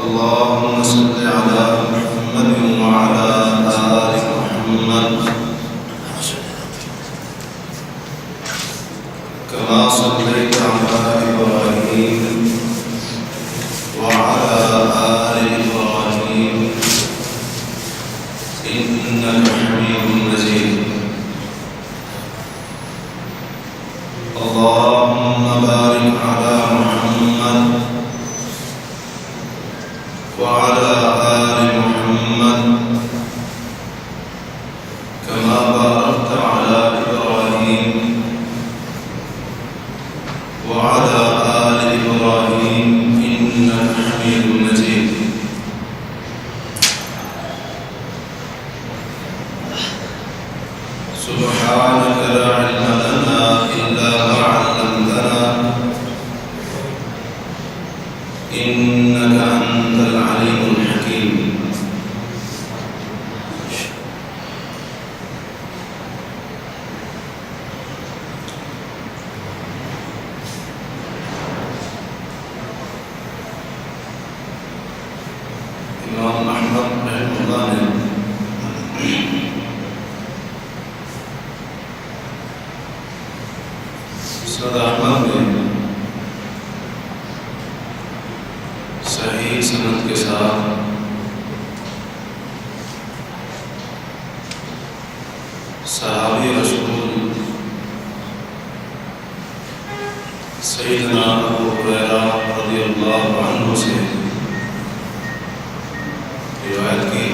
اللهم صل على محمد وعلى آل محمد كما صليت على إبراهيم وعلى آل إبراهيم إنك حميد مجيد. اللهم بارك على محمد وعلى آل محمد كما باركت على إبراهيم وعلى آل إبراهيم إنك حميد مجيد. سبحانك لا علم لنا إلا ما علمتنا إنك أنت العليم الحكيم. امام احمد رحمہ اللہ نے مسند احمد میں صحیح سند کے ساتھ صحابی رسول سیدنا ابو ہریرہ رضی اللہ عنہ سے روایت کی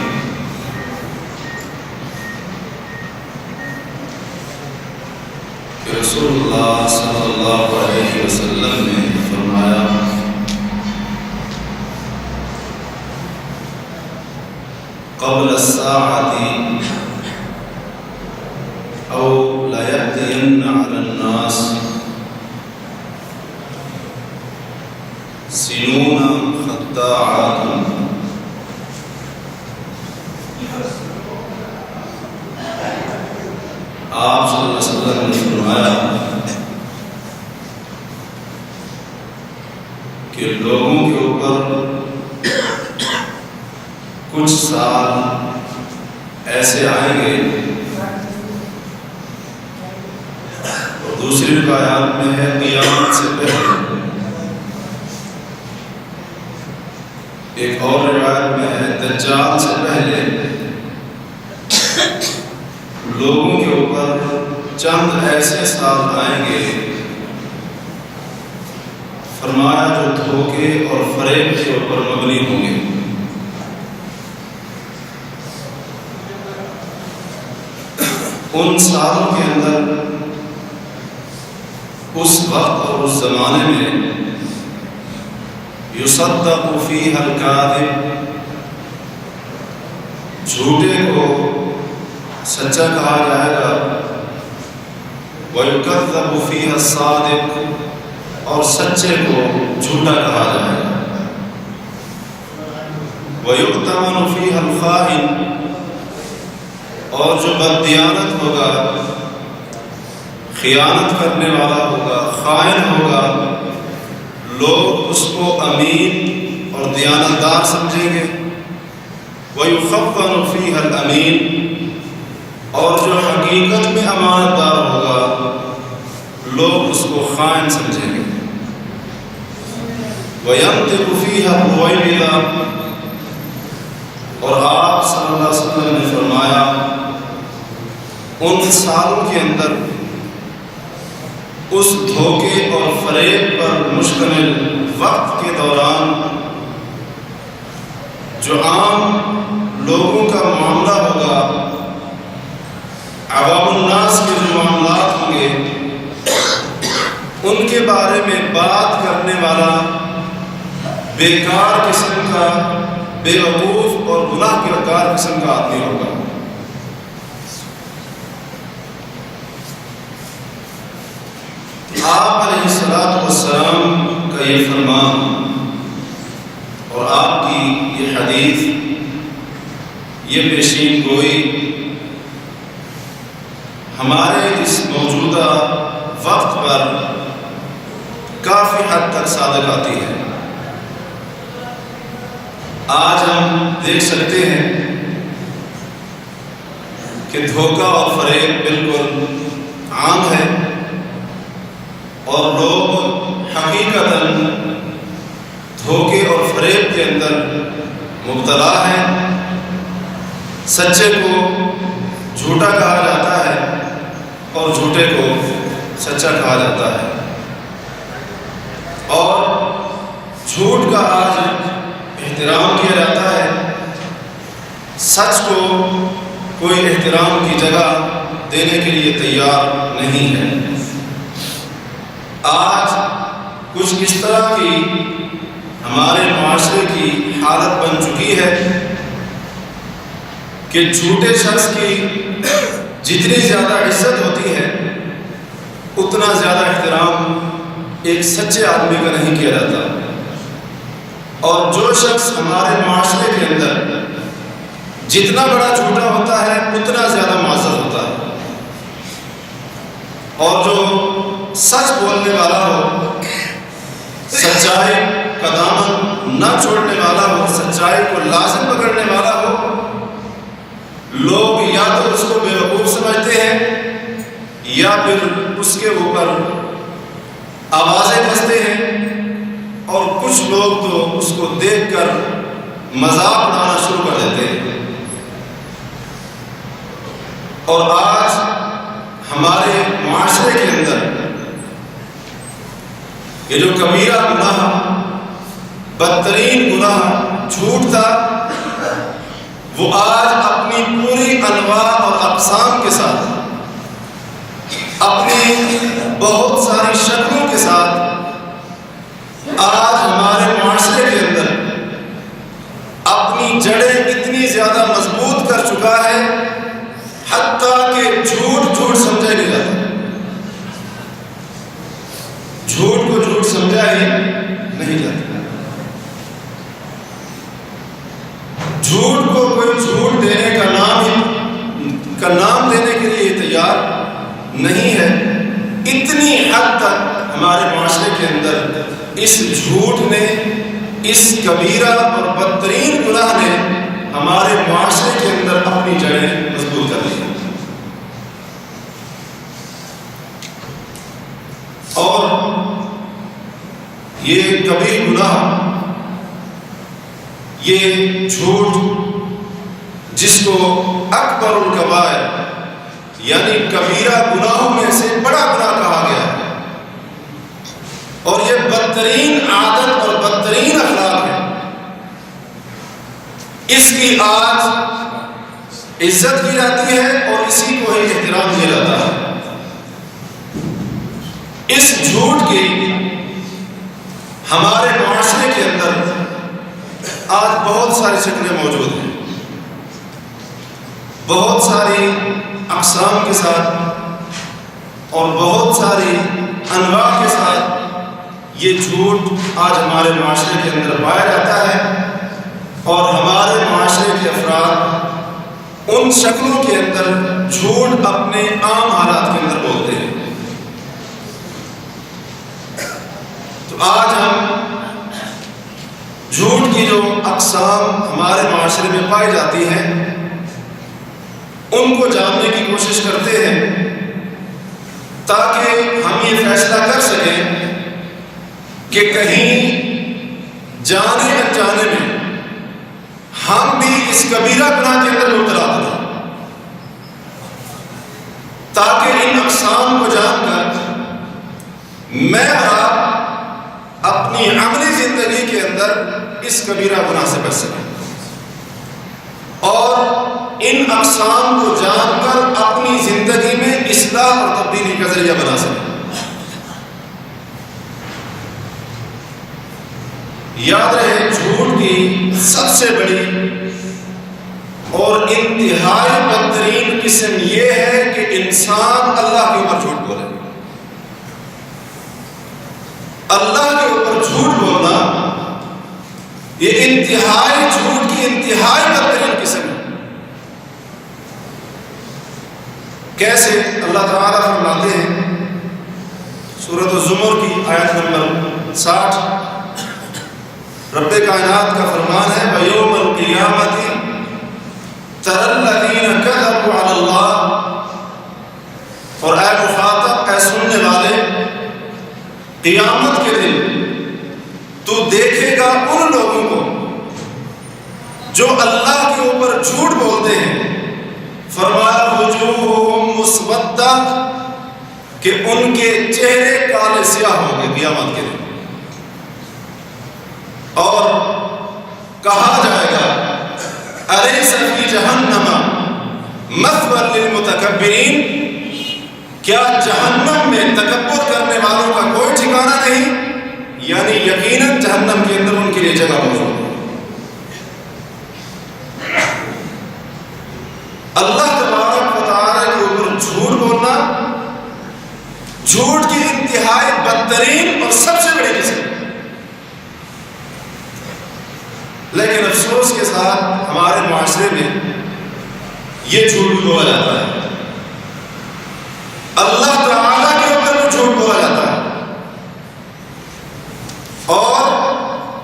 کہ رسول اللہ صلی اللہ علیہ وسلم نے فرمایا قبل الساعة أو ليأتين على الناس سنون خداعات آپ صلی اللہ علیہ وسلم نے فرمایا کہ لوگوں کے اوپر کچھ سال ایسے آئیں گے، اور دوسری روایات میں ہے قیامت سے پہلے، ایک اور روایت میں ہے دجال سے پہلے لوگوں کے اوپر چند ایسے سال آئیں گے، فرمایا جو دھوکے اور فریب کے اوپر مبنی ہوں گے۔ ان سالوں کے اندر اس وقت اور اس زمانے میں یصدق فیہا الکاذب، جھوٹے کو سچا کہا جائے گا، وَيُكَذَّبُ فِيهَا الصَّادِقُ، اور سچے کو جھوٹا کہا جائے گا، وَيُؤْتَمَنُ فِيهَا الْخَائِنُ، اور جو بددیانت ہوگا، خیانت کرنے والا ہوگا، خائن ہوگا، لوگ اس کو امین اور دیانتدار سمجھیں گے، وَيُخَوَّنُ فِيهَا الْأَمِينُ، اور جو حقیقت میں امانت دار ہوگا لوگ اس کو خائن سمجھیں گے، وَيَنْطِقُ فِيهَا الرُّوَيْبِضَةُ، اور آپ صلی اللہ علیہ وسلم نے فرمایا ان سالوں کے اندر اس دھوکے اور فریب پر مشتمل وقت کے دوران جو عام لوگوں کا معاملہ ہوگا، عوام الناس کے جو معاملات ہوں گے، ان کے بارے میں بات کرنے والا بیکار قسم کا، بے وقوف اور گناہ گار قسم کا آدمی ہوگا، کا یہ فرمان اور آپ کی یہ حدیث، یہ پیشین گوئی ہمارے اس موجودہ وقت پر کافی حد تک صادق آتی ہے۔ آج ہم دیکھ سکتے ہیں کہ دھوکہ اور فریب بالکل عام ہے اور لوگ حقیقتاً دھوکے اور فریب کے اندر مبتلا ہیں۔ سچے کو جھوٹا کہا جاتا ہے اور جھوٹے کو سچا کہا جاتا ہے، اور جھوٹ کا آج احترام کیا جاتا ہے، سچ کو کوئی احترام کی جگہ دینے کے لیے تیار نہیں ہے۔ آج کچھ اس طرح کی ہمارے معاشرے کی حالت بن چکی ہے کہ جھوٹے شخص کی جتنی زیادہ عزت ہوتی ہے اتنا زیادہ احترام ایک سچے آدمی کا نہیں کیا جاتا، اور جو شخص ہمارے معاشرے کے اندر جتنا بڑا جھوٹا ہوتا ہے اتنا زیادہ معزز ہوتا ہے، اور جو سچ بولنے والا ہو، سچائی کا دامن نہ چھوڑنے والا ہو، سچائی کو لازم پکڑنے والا ہو، لوگ یا تو اس کو بیوقوف سمجھتے ہیں یا پھر اس کے اوپر آوازیں بجتے ہیں، اور کچھ لوگ تو اس کو دیکھ کر مذاق اڑانا شروع کر دیتے ہیں۔ اور آج ہمارے معاشرے کے اندر یہ جو کبیرہ گناہ، بدترین گناہ جھوٹ تھا، وہ آج اپنی پوری انواع اور اقسام کے ساتھ، اپنی بہت ساری شکلوں کے ساتھ آج ہمارے معاشرے کے اندر اپنی جڑیں اتنی زیادہ مضبوط کر چکا ہے حتیٰ کہ جھوٹ جھوٹ سمجھا نہیں جاتا، جھوٹ کو جھوٹ سمجھا ہی نہیں جاتا، جھوٹ کو کوئی جھوٹ دینے کا نام دینے کے لیے تیار نہیں ہے۔ اتنی حد تک ہمارے معاشرے کے اندر اس جھوٹ نے، اس کبیرہ اور بدترین گناہ نے ہمارے معاشرے کے اندر اپنی جڑیں مضبوط کر لی، اور یہ کبیر گناہ، یہ جھوٹ جس کو اکبر الکبائر یعنی کبیرہ گناہوں میں سے بڑا گناہ کہا گیا ہے، اور یہ بدترین عادت اور بدترین اخلاق ہے، اس کی آج عزت کی جاتی ہے اور اسی کو ہی احترام دیا جاتا ہے۔ اس جھوٹ کی ہمارے معاشرے کے اندر آج بہت ساری شکلیں موجود ہیں، بہت ساری اقسام کے ساتھ اور بہت ساری انواع کے ساتھ یہ جھوٹ آج ہمارے معاشرے کے اندر پایا جاتا ہے، اور ہمارے معاشرے کے افراد ان شکلوں کے اندر جھوٹ اپنے عام حالات کے اندر بولتے ہیں۔ تو آج ہم جھوٹ کی جو اقسام ہمارے معاشرے میں پائی جاتی ہیں ان کو جاننے کی کوشش کرتے ہیں، تاکہ ہم یہ فیصلہ کر سکیں کہ کہیں جانے انجانے میں ہم بھی اس کبیرہ گناہ کے اندر مبتلا نہ ہوں، تاکہ ان اقسام کو جان کر میں اور آپ اپنی عملی زندگی کے اندر اس کبیرہ گناہ سے بچ سکیں، اور ان اقسام کو جان کر اپنی زندگی میں اصلاح اور تبدیلی کا ذریعہ بنا سکیں۔ یاد رہے، جھوٹ کی سب سے بڑی اور انتہائی بدترین قسم یہ ہے کہ انسان اللہ کے اوپر جھوٹ بولے، اللہ کے اوپر جھوٹ یہ انتہائی جھوٹ کی انتہائی بدترین قسم ہے۔ کیسے؟ اللہ تعالیٰ فرماتے ہیں سورۃ الزمر کی آیت نمبر 60، رب کائنات کا فرمان ہے وَيَوْمَ الْقِيَامَةِ تَرَى الَّذِينَ كَذَبُوا عَلَى اللَّهِ، اور اے مخاطب، اے سننے والے، قیامت کے دن تو دیکھے گا ان لوگوں کو جو اللہ کے اوپر جھوٹ بولتے ہیں، فرمایا وجوہہم مسودہ، کہ ان کے چہرے کالے سیاہ ہوں گے قیامت کے دن، اور کہا جائے گا الیس فی جہنم مثوی للمتکبرین، کیا جہنم میں تکبر کرنے والوں کا کوئی ٹھکانہ نہیں؟ یعنی یقیناً جہنم کے اندر ان کے لیے جگہ موجود ہے۔ اللہ تبارک و تعالیٰ کے اوپر جھوٹ بولنا جھوٹ کی انتہائی بدترین اور سب سے بڑی قسم ہے۔ لیکن افسوس کے ساتھ ہمارے معاشرے میں یہ جھوٹ بھی بولا جاتا ہے، اللہ تعالیٰ کے اوپر بھی جھوٹ بولا جاتا ہے، اور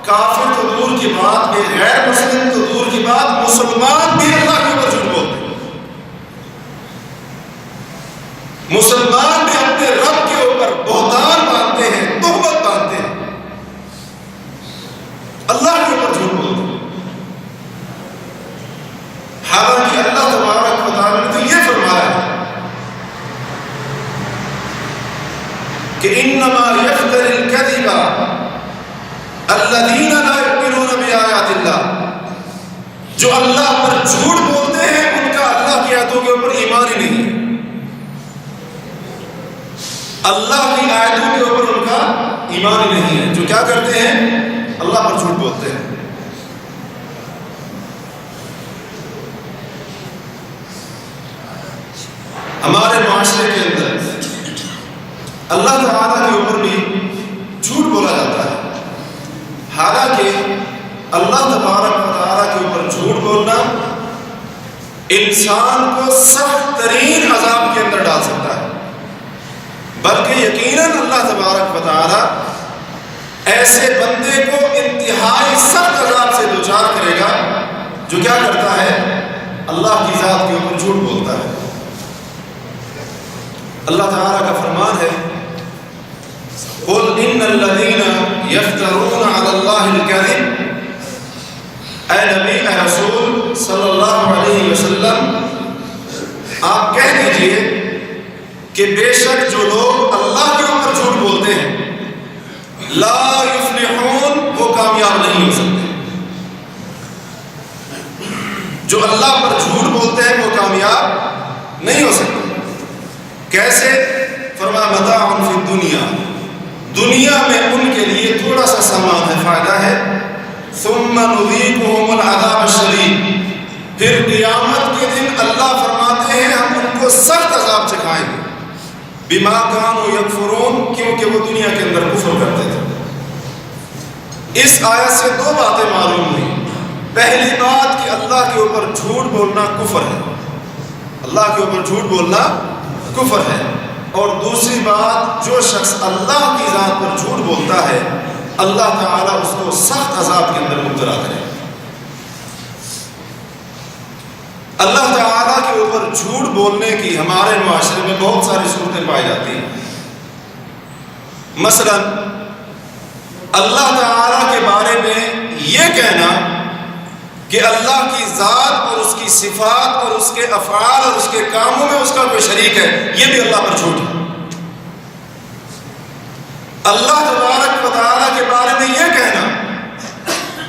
کافر تو دور کی بات، غیر مسلم تو دور کی بات، مسلمان بھی اللہ کے اوپر جھوٹ بولتے ہیں۔ مسلمان بھی اپنے رب کے اوپر بہتان باندھتے ہیں، تہمت باندھتے ہیں، اللہ کے اوپر جھوٹ بولتے ہیں، حالانکہ اللہ تبارک و تعالیٰ نے تو یہ فرمایا ہے کہ انما یفتر الکذب الذین لا یؤمنون بآیات اللہ، جو اللہ پر جھوٹ بولتے ہیں ان کا اللہ کی آیتوں کے اوپر ایمان ہی نہیں ہے، اللہ کی آیتوں کے اوپر ان کا ایمان ہی نہیں ہے، جو کیا کرتے ہیں؟ اللہ پر جھوٹ بولتے ہیں۔ ہمارے معاشرے کے اندر اللہ تعالیٰ کے اوپر بھی جھوٹ بولا جاتا ہے، حالانکہ اللہ تبارک و تعالیٰ کے اوپر جھوٹ بولنا انسان کو سخت ترین عذاب کے اندر ڈال سکتا ہے، بلکہ یقیناً اللہ تبارک و تعالیٰ ایسے بندے کو انتہائی سخت عذاب سے دوچار کرے گا جو کیا کرتا ہے؟ اللہ کی ذات کے اوپر جھوٹ بولتا ہے۔ اللہ تعالیٰ کا فرمان ہے قُلْ إِنَّ الَّذِينَ يَفْتَرُونَ عَلَى اللَّهِ الْكَذِبَ، اے نبی، اے رسول صلی اللہ علیہ وسلم، آپ کہہ دیجئے کہ بے شک جو لوگ اللہ کے اوپر جھوٹ بولتے ہیں لا یفلحون، وہ کامیاب نہیں ہو سکتے۔ جو اللہ پر جھوٹ بولتے ہیں وہ کامیاب نہیں ہو سکتے۔ کیسے؟ فرمایا متاع فی الدنیا، دنیا میں ان کے لیے تھوڑا سا سامان ہے، فائدہ ہے، ثم نذیقہم العذاب الشدید، پھر قیامت کے دن اللہ فرماتے ہیں ہم ان کو سخت عذاب چکھائیں گے، بما کانوا یکفرون، کیونکہ وہ دنیا کے اندر کفر کرتے تھے۔ اس آیت سے دو باتیں معلوم ہوئی۔ پہلی بات کہ اللہ کے اوپر جھوٹ بولنا کفر ہے، اللہ کے اوپر جھوٹ بولنا کفر ہے، اور دوسری بات جو شخص اللہ کی ذات پر جھوٹ بولتا ہے اللہ تعالیٰ اس کو سخت عذاب کے اندر مبتلا کرے۔ اللہ تعالیٰ کے اوپر جھوٹ بولنے کی ہمارے معاشرے میں بہت ساری صورتیں پائی جاتی ہیں۔ مثلا اللہ تعالیٰ کے بارے میں یہ کہنا کہ اللہ کی ذات اور اس کی صفات اور اس کے افعال اور اس کے کاموں میں اس کا کوئی شریک ہے، یہ بھی اللہ پر جھوٹ ہے۔ اللہ تبارک و تعالیٰ کے بارے میں یہ کہنا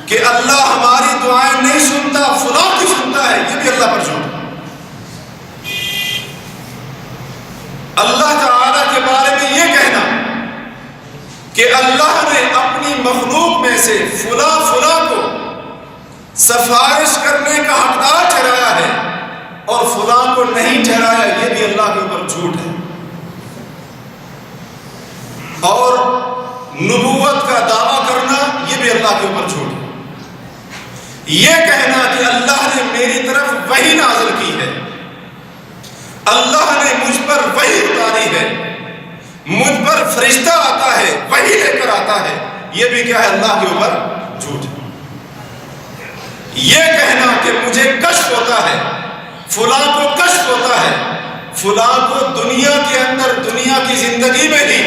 کہ اللہ ہماری دعائیں نہیں سنتا، فلاں کی سنتا ہے، یہ بھی اللہ پر جھوٹ ہے۔ اللہ تعالیٰ کے بارے میں یہ کہنا کہ اللہ نے اپنی مخلوق میں سے فلاں کو سفارش کرنے کا حقدار ٹھہرایا ہے اور فلاں کو نہیں ٹھہرایا، یہ بھی اللہ کے اوپر جھوٹ ہے۔ اور نبوت کا دعویٰ کرنا، یہ بھی اللہ کے اوپر جھوٹ ہے۔ یہ کہنا کہ اللہ نے میری طرف وحی نازل کی ہے، اللہ نے مجھ پر وحی اتاری ہے، مجھ پر فرشتہ آتا ہے، وحی لے کر آتا ہے، یہ بھی کیا ہے؟ اللہ کے اوپر جھوٹ ہے۔ یہ کہنا کہ مجھے کشف ہوتا ہے، فلاں کو کشف ہوتا ہے، فلاں کو دنیا کے اندر، دنیا کی زندگی میں ہی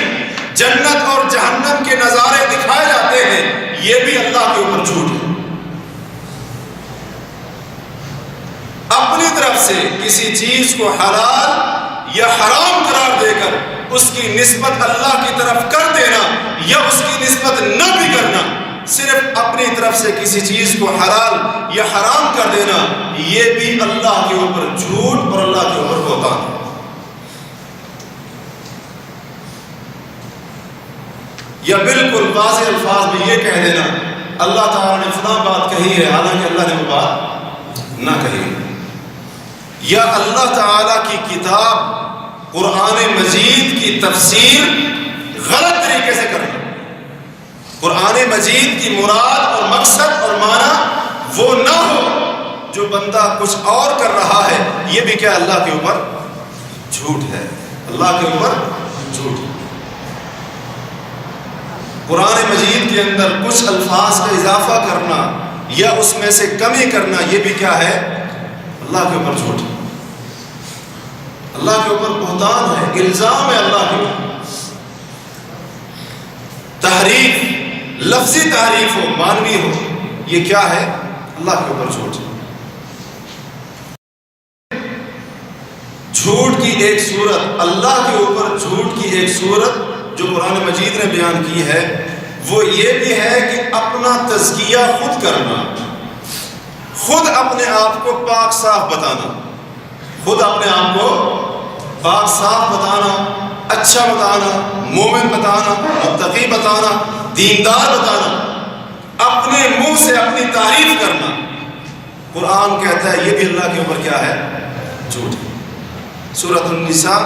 جنت اور جہنم کے نظارے دکھائے جاتے ہیں، یہ بھی اللہ کے اوپر جھوٹ ہے۔ اپنی طرف سے کسی چیز کو حلال یا حرام قرار دے کر اس کی نسبت اللہ کی طرف کر دینا یا اس کی نسبت نہ بھی کرنا، صرف اپنی طرف سے کسی چیز کو حلال یا حرام کر دینا، یہ بھی اللہ کے اوپر جھوٹ اور اللہ کے اوپر بہتان ہے۔ یا بالکل واضح الفاظ میں یہ کہہ دینا اللہ تعالیٰ نے فلاں بات کہی ہے حالانکہ اللہ نے وہ بات نہ کہی، یا اللہ تعالیٰ کی کتاب قرآن مجید کی تفسیر غلط طریقے سے کرنا، قرآن مجید کی مراد اور مقصد اور معنی وہ نہ ہو جو بندہ کچھ اور کر رہا ہے، یہ بھی کیا اللہ کے اوپر جھوٹ ہے، اللہ کے اوپر جھوٹ ہے۔ قرآن مجید کے اندر کچھ الفاظ کا اضافہ کرنا یا اس میں سے کمی کرنا، یہ بھی کیا ہے؟ اللہ کے اوپر جھوٹ ہے، اللہ کے اوپر بہتان ہے، الزام ہے اللہ کے اوپر۔ تحریف، لفظی تحریف ہو، مانوی ہو، یہ کیا ہے؟ اللہ کے اوپر جھوٹ ہے۔ جھوٹ کی ایک صورت، اللہ کے اوپر جھوٹ کی ایک صورت جو قرآن مجید نے بیان کی ہے وہ یہ بھی ہے کہ اپنا تزکیہ خود کرنا، خود اپنے آپ کو پاک صاف بتانا، خود اپنے آپ کو پاک صاف بتانا، اچھا بتانا، مومن بتانا، متقی بتانا، دیندار بتانا، اپنے منہ سے اپنی تعریف کرنا، قرآن کہتا ہے یہ بھی اللہ کے اوپر کیا ہے؟ جھوٹ ہے۔ سورۃ النساء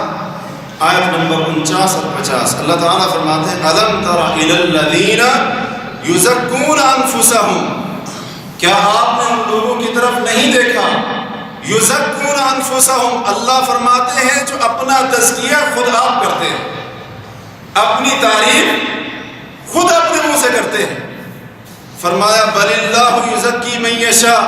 آیت نمبر 49 اور 50 اللہ تعالیٰ فرماتے ہیں أَلَمْ تَرَ إِلَى الَّذِينَ يُزَكُّونَ أَنفُسَهُمْ، کیا آپ نے ان لوگوں کی طرف نہیں دیکھا؟ یزکون انفسہم، اللہ فرماتے ہیں جو اپنا تزکیہ خود آپ کرتے ہیں، اپنی تعریف خود اپنے منہ سے کرتے ہیں۔ فرمایا بل اللہ یزکی من یشاء،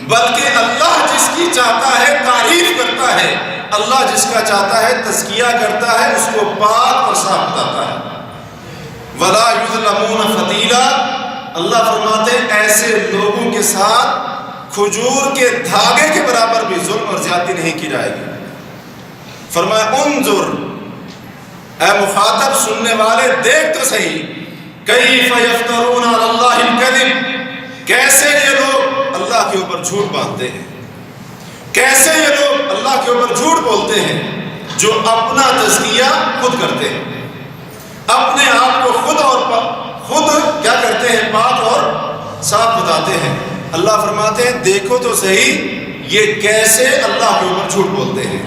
بلکہ اللہ جس کی چاہتا ہے تعریف کرتا ہے، اللہ جس کا چاہتا ہے تزکیہ کرتا ہے، اس کو پاک اور صاف بتاتا ہے۔ ولا یظلمون فتیلا، اللہ فرماتے ہیں ایسے لوگوں کے ساتھ کھجور کے دھاگے کے برابر بھی ظلم اور زیادتی نہیں کی جائے گی۔ فرمایا انظر، اے مخاطب سننے والے دیکھ تو صحیح، کیف یفترون علی اللہ الکذب، کیسے یہ لوگ اللہ کے اوپر جھوٹ باندھتے ہیں، کیسے یہ لوگ اللہ کے اوپر جھوٹ بولتے ہیں جو اپنا تزکیہ خود کرتے ہیں، اپنے آپ کو خود کیا کرتے ہیں؟ پاک اور صاف بتاتے ہیں۔ اللہ فرماتے ہیں دیکھو تو صحیح یہ کیسے اللہ کے اوپر جھوٹ بولتے ہیں۔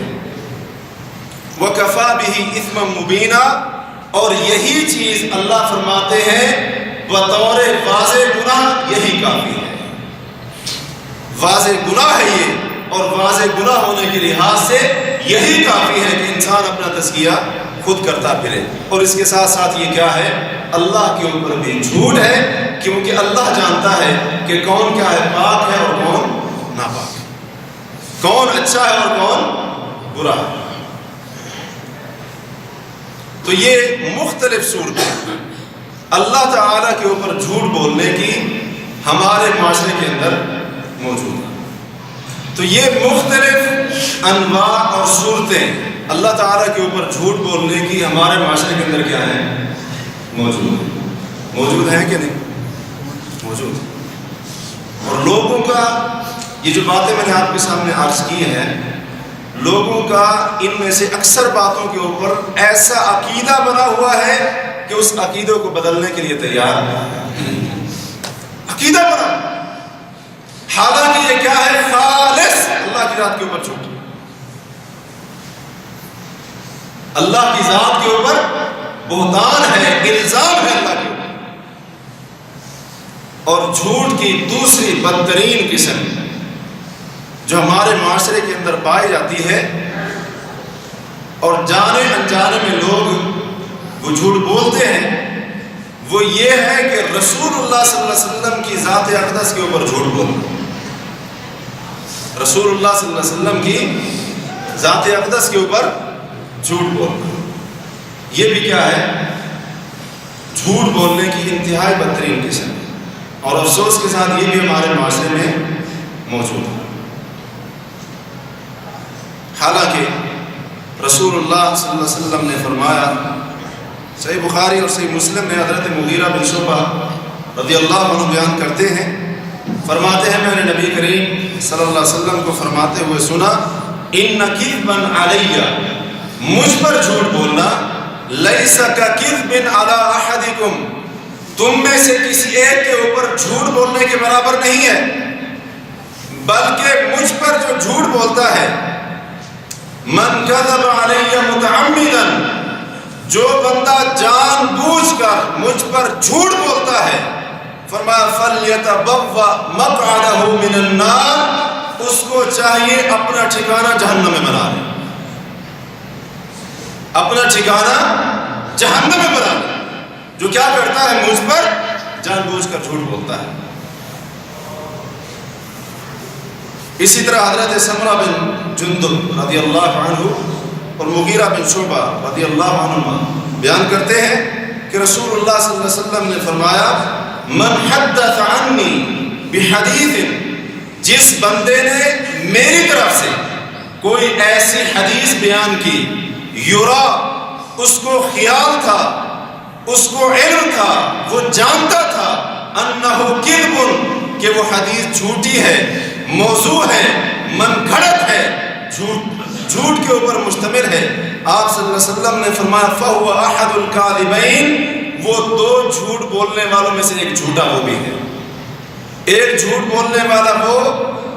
وَكَفَى بِهِ إِثْمًا مُبِينًا، اور یہی چیز اللہ فرماتے ہیں بطور واضح گناہ یہی کافی ہے، واضح گناہ ہے یہ، اور واضح گناہ ہونے کے لحاظ سے یہی کافی ہے کہ انسان اپنا تزکیہ خود کرتا پھرے۔ اور اس کے ساتھ ساتھ یہ کیا ہے؟ اللہ کے اوپر بھی جھوٹ ہے، کیونکہ اللہ جانتا ہے کہ کون کیا ہے، پاک ہے اور کون ناپاک ہے، کون اچھا ہے اور کون برا ہے۔ تو یہ مختلف صورتیں اللہ تعالیٰ کے اوپر جھوٹ بولنے کی ہمارے معاشرے کے اندر موجود ہیں۔ تو یہ مختلف انواع اور صورتیں اللہ تعالیٰ کے اوپر جھوٹ بولنے کی ہمارے معاشرے کے اندر کیا ہیں؟ موجود ہیں کہ نہیں؟ موجود۔ اور لوگوں کا یہ جو باتیں میں نے آپ کے سامنے عرض کی ہیں، لوگوں کا ان میں سے اکثر باتوں کے اوپر ایسا عقیدہ بنا ہوا ہے کہ اس عقیدے کو بدلنے کے لیے تیار عقیدہ بنا، حالانکہ یہ کیا ہے؟ خالص اللہ کی ذات کے اوپر جھوٹ، اللہ کی ذات کے اوپر بہتان ہے، الزام ہے اللہ کے اوپر۔ اور جھوٹ کی دوسری بدترین قسم جو ہمارے معاشرے کے اندر پائی جاتی ہے اور جانے انجانے میں لوگ وہ جھوٹ بولتے ہیں، وہ یہ ہے کہ رسول اللہ صلی اللہ علیہ وسلم کی ذات اقدس کے اوپر جھوٹ بولنا۔ رسول اللہ صلی اللہ علیہ وسلم کی ذات اقدس کے اوپر جھوٹ بولنا، یہ بھی کیا ہے؟ جھوٹ بولنے کی انتہائی بدترین قسم ہے، اور افسوس کے ساتھ یہ بھی ہمارے معاشرے میں موجود ہے۔ حالانکہ رسول اللہ صلی اللہ علیہ وسلم نے فرمایا، صحیح بخاری اور صحیح مسلم میں حضرت مغیرہ بن شعبہ رضی اللہ عنہ بیان کرتے ہیں، فرماتے ہیں میں نے نبی کریم صلی اللہ علیہ وسلم کو فرماتے ہوئے سنا، ان کذبا علی، مجھ پر جھوٹ بولنا، لیس کذب علی احدکم، تم میں سے کسی ایک کے اوپر جھوٹ بولنے کے برابر نہیں ہے، بلکہ مجھ پر جو جھوٹ بولتا ہے، من کذب علی متعمدا، جو بندہ جان بوجھ کر مجھ پر جھوٹ بولتا ہے، فرمایا فَلْيَتَبَوَّأْ مَقْعَدَهُ مِنَ النَّارِ، اس کو چاہیے اپنا ٹھکانہ جہنم میں بنا لے، اپنا ٹھکانہ جہنم میں بنا لے، جو کیا کرتا ہے؟ مجھ پر جان بوجھ کر جھوٹ بولتا ہے۔ اسی طرح حضرت سمرہ بن جندب رضی اللہ عنہ اور مغیرہ بن شعبہ رضی اللہ عنہ بیان کرتے ہیں کہ رسول اللہ صلی اللہ علیہ وسلم نے فرمایا، من حدث عنی بحدیث، جس بندے نے میری طرف سے کوئی ایسی حدیث بیان کی، یرا، اس کو خیال تھا، اس کو علم تھا، وہ جانتا تھا، انہ کذب، کہ وہ حدیث جھوٹی ہے، موضوع ہے، من گھڑت ہے، جھوٹ کے اوپر مشتمل ہے، آپ صلی اللہ علیہ وسلم نے فرمایا فَهُوَ أَحَدُ الْكَاذِبَيْنِ، وہ دو جھوٹ بولنے والوں میں سے ایک جھوٹا وہ بھی ہے۔ ایک جھوٹ بولنے والا وہ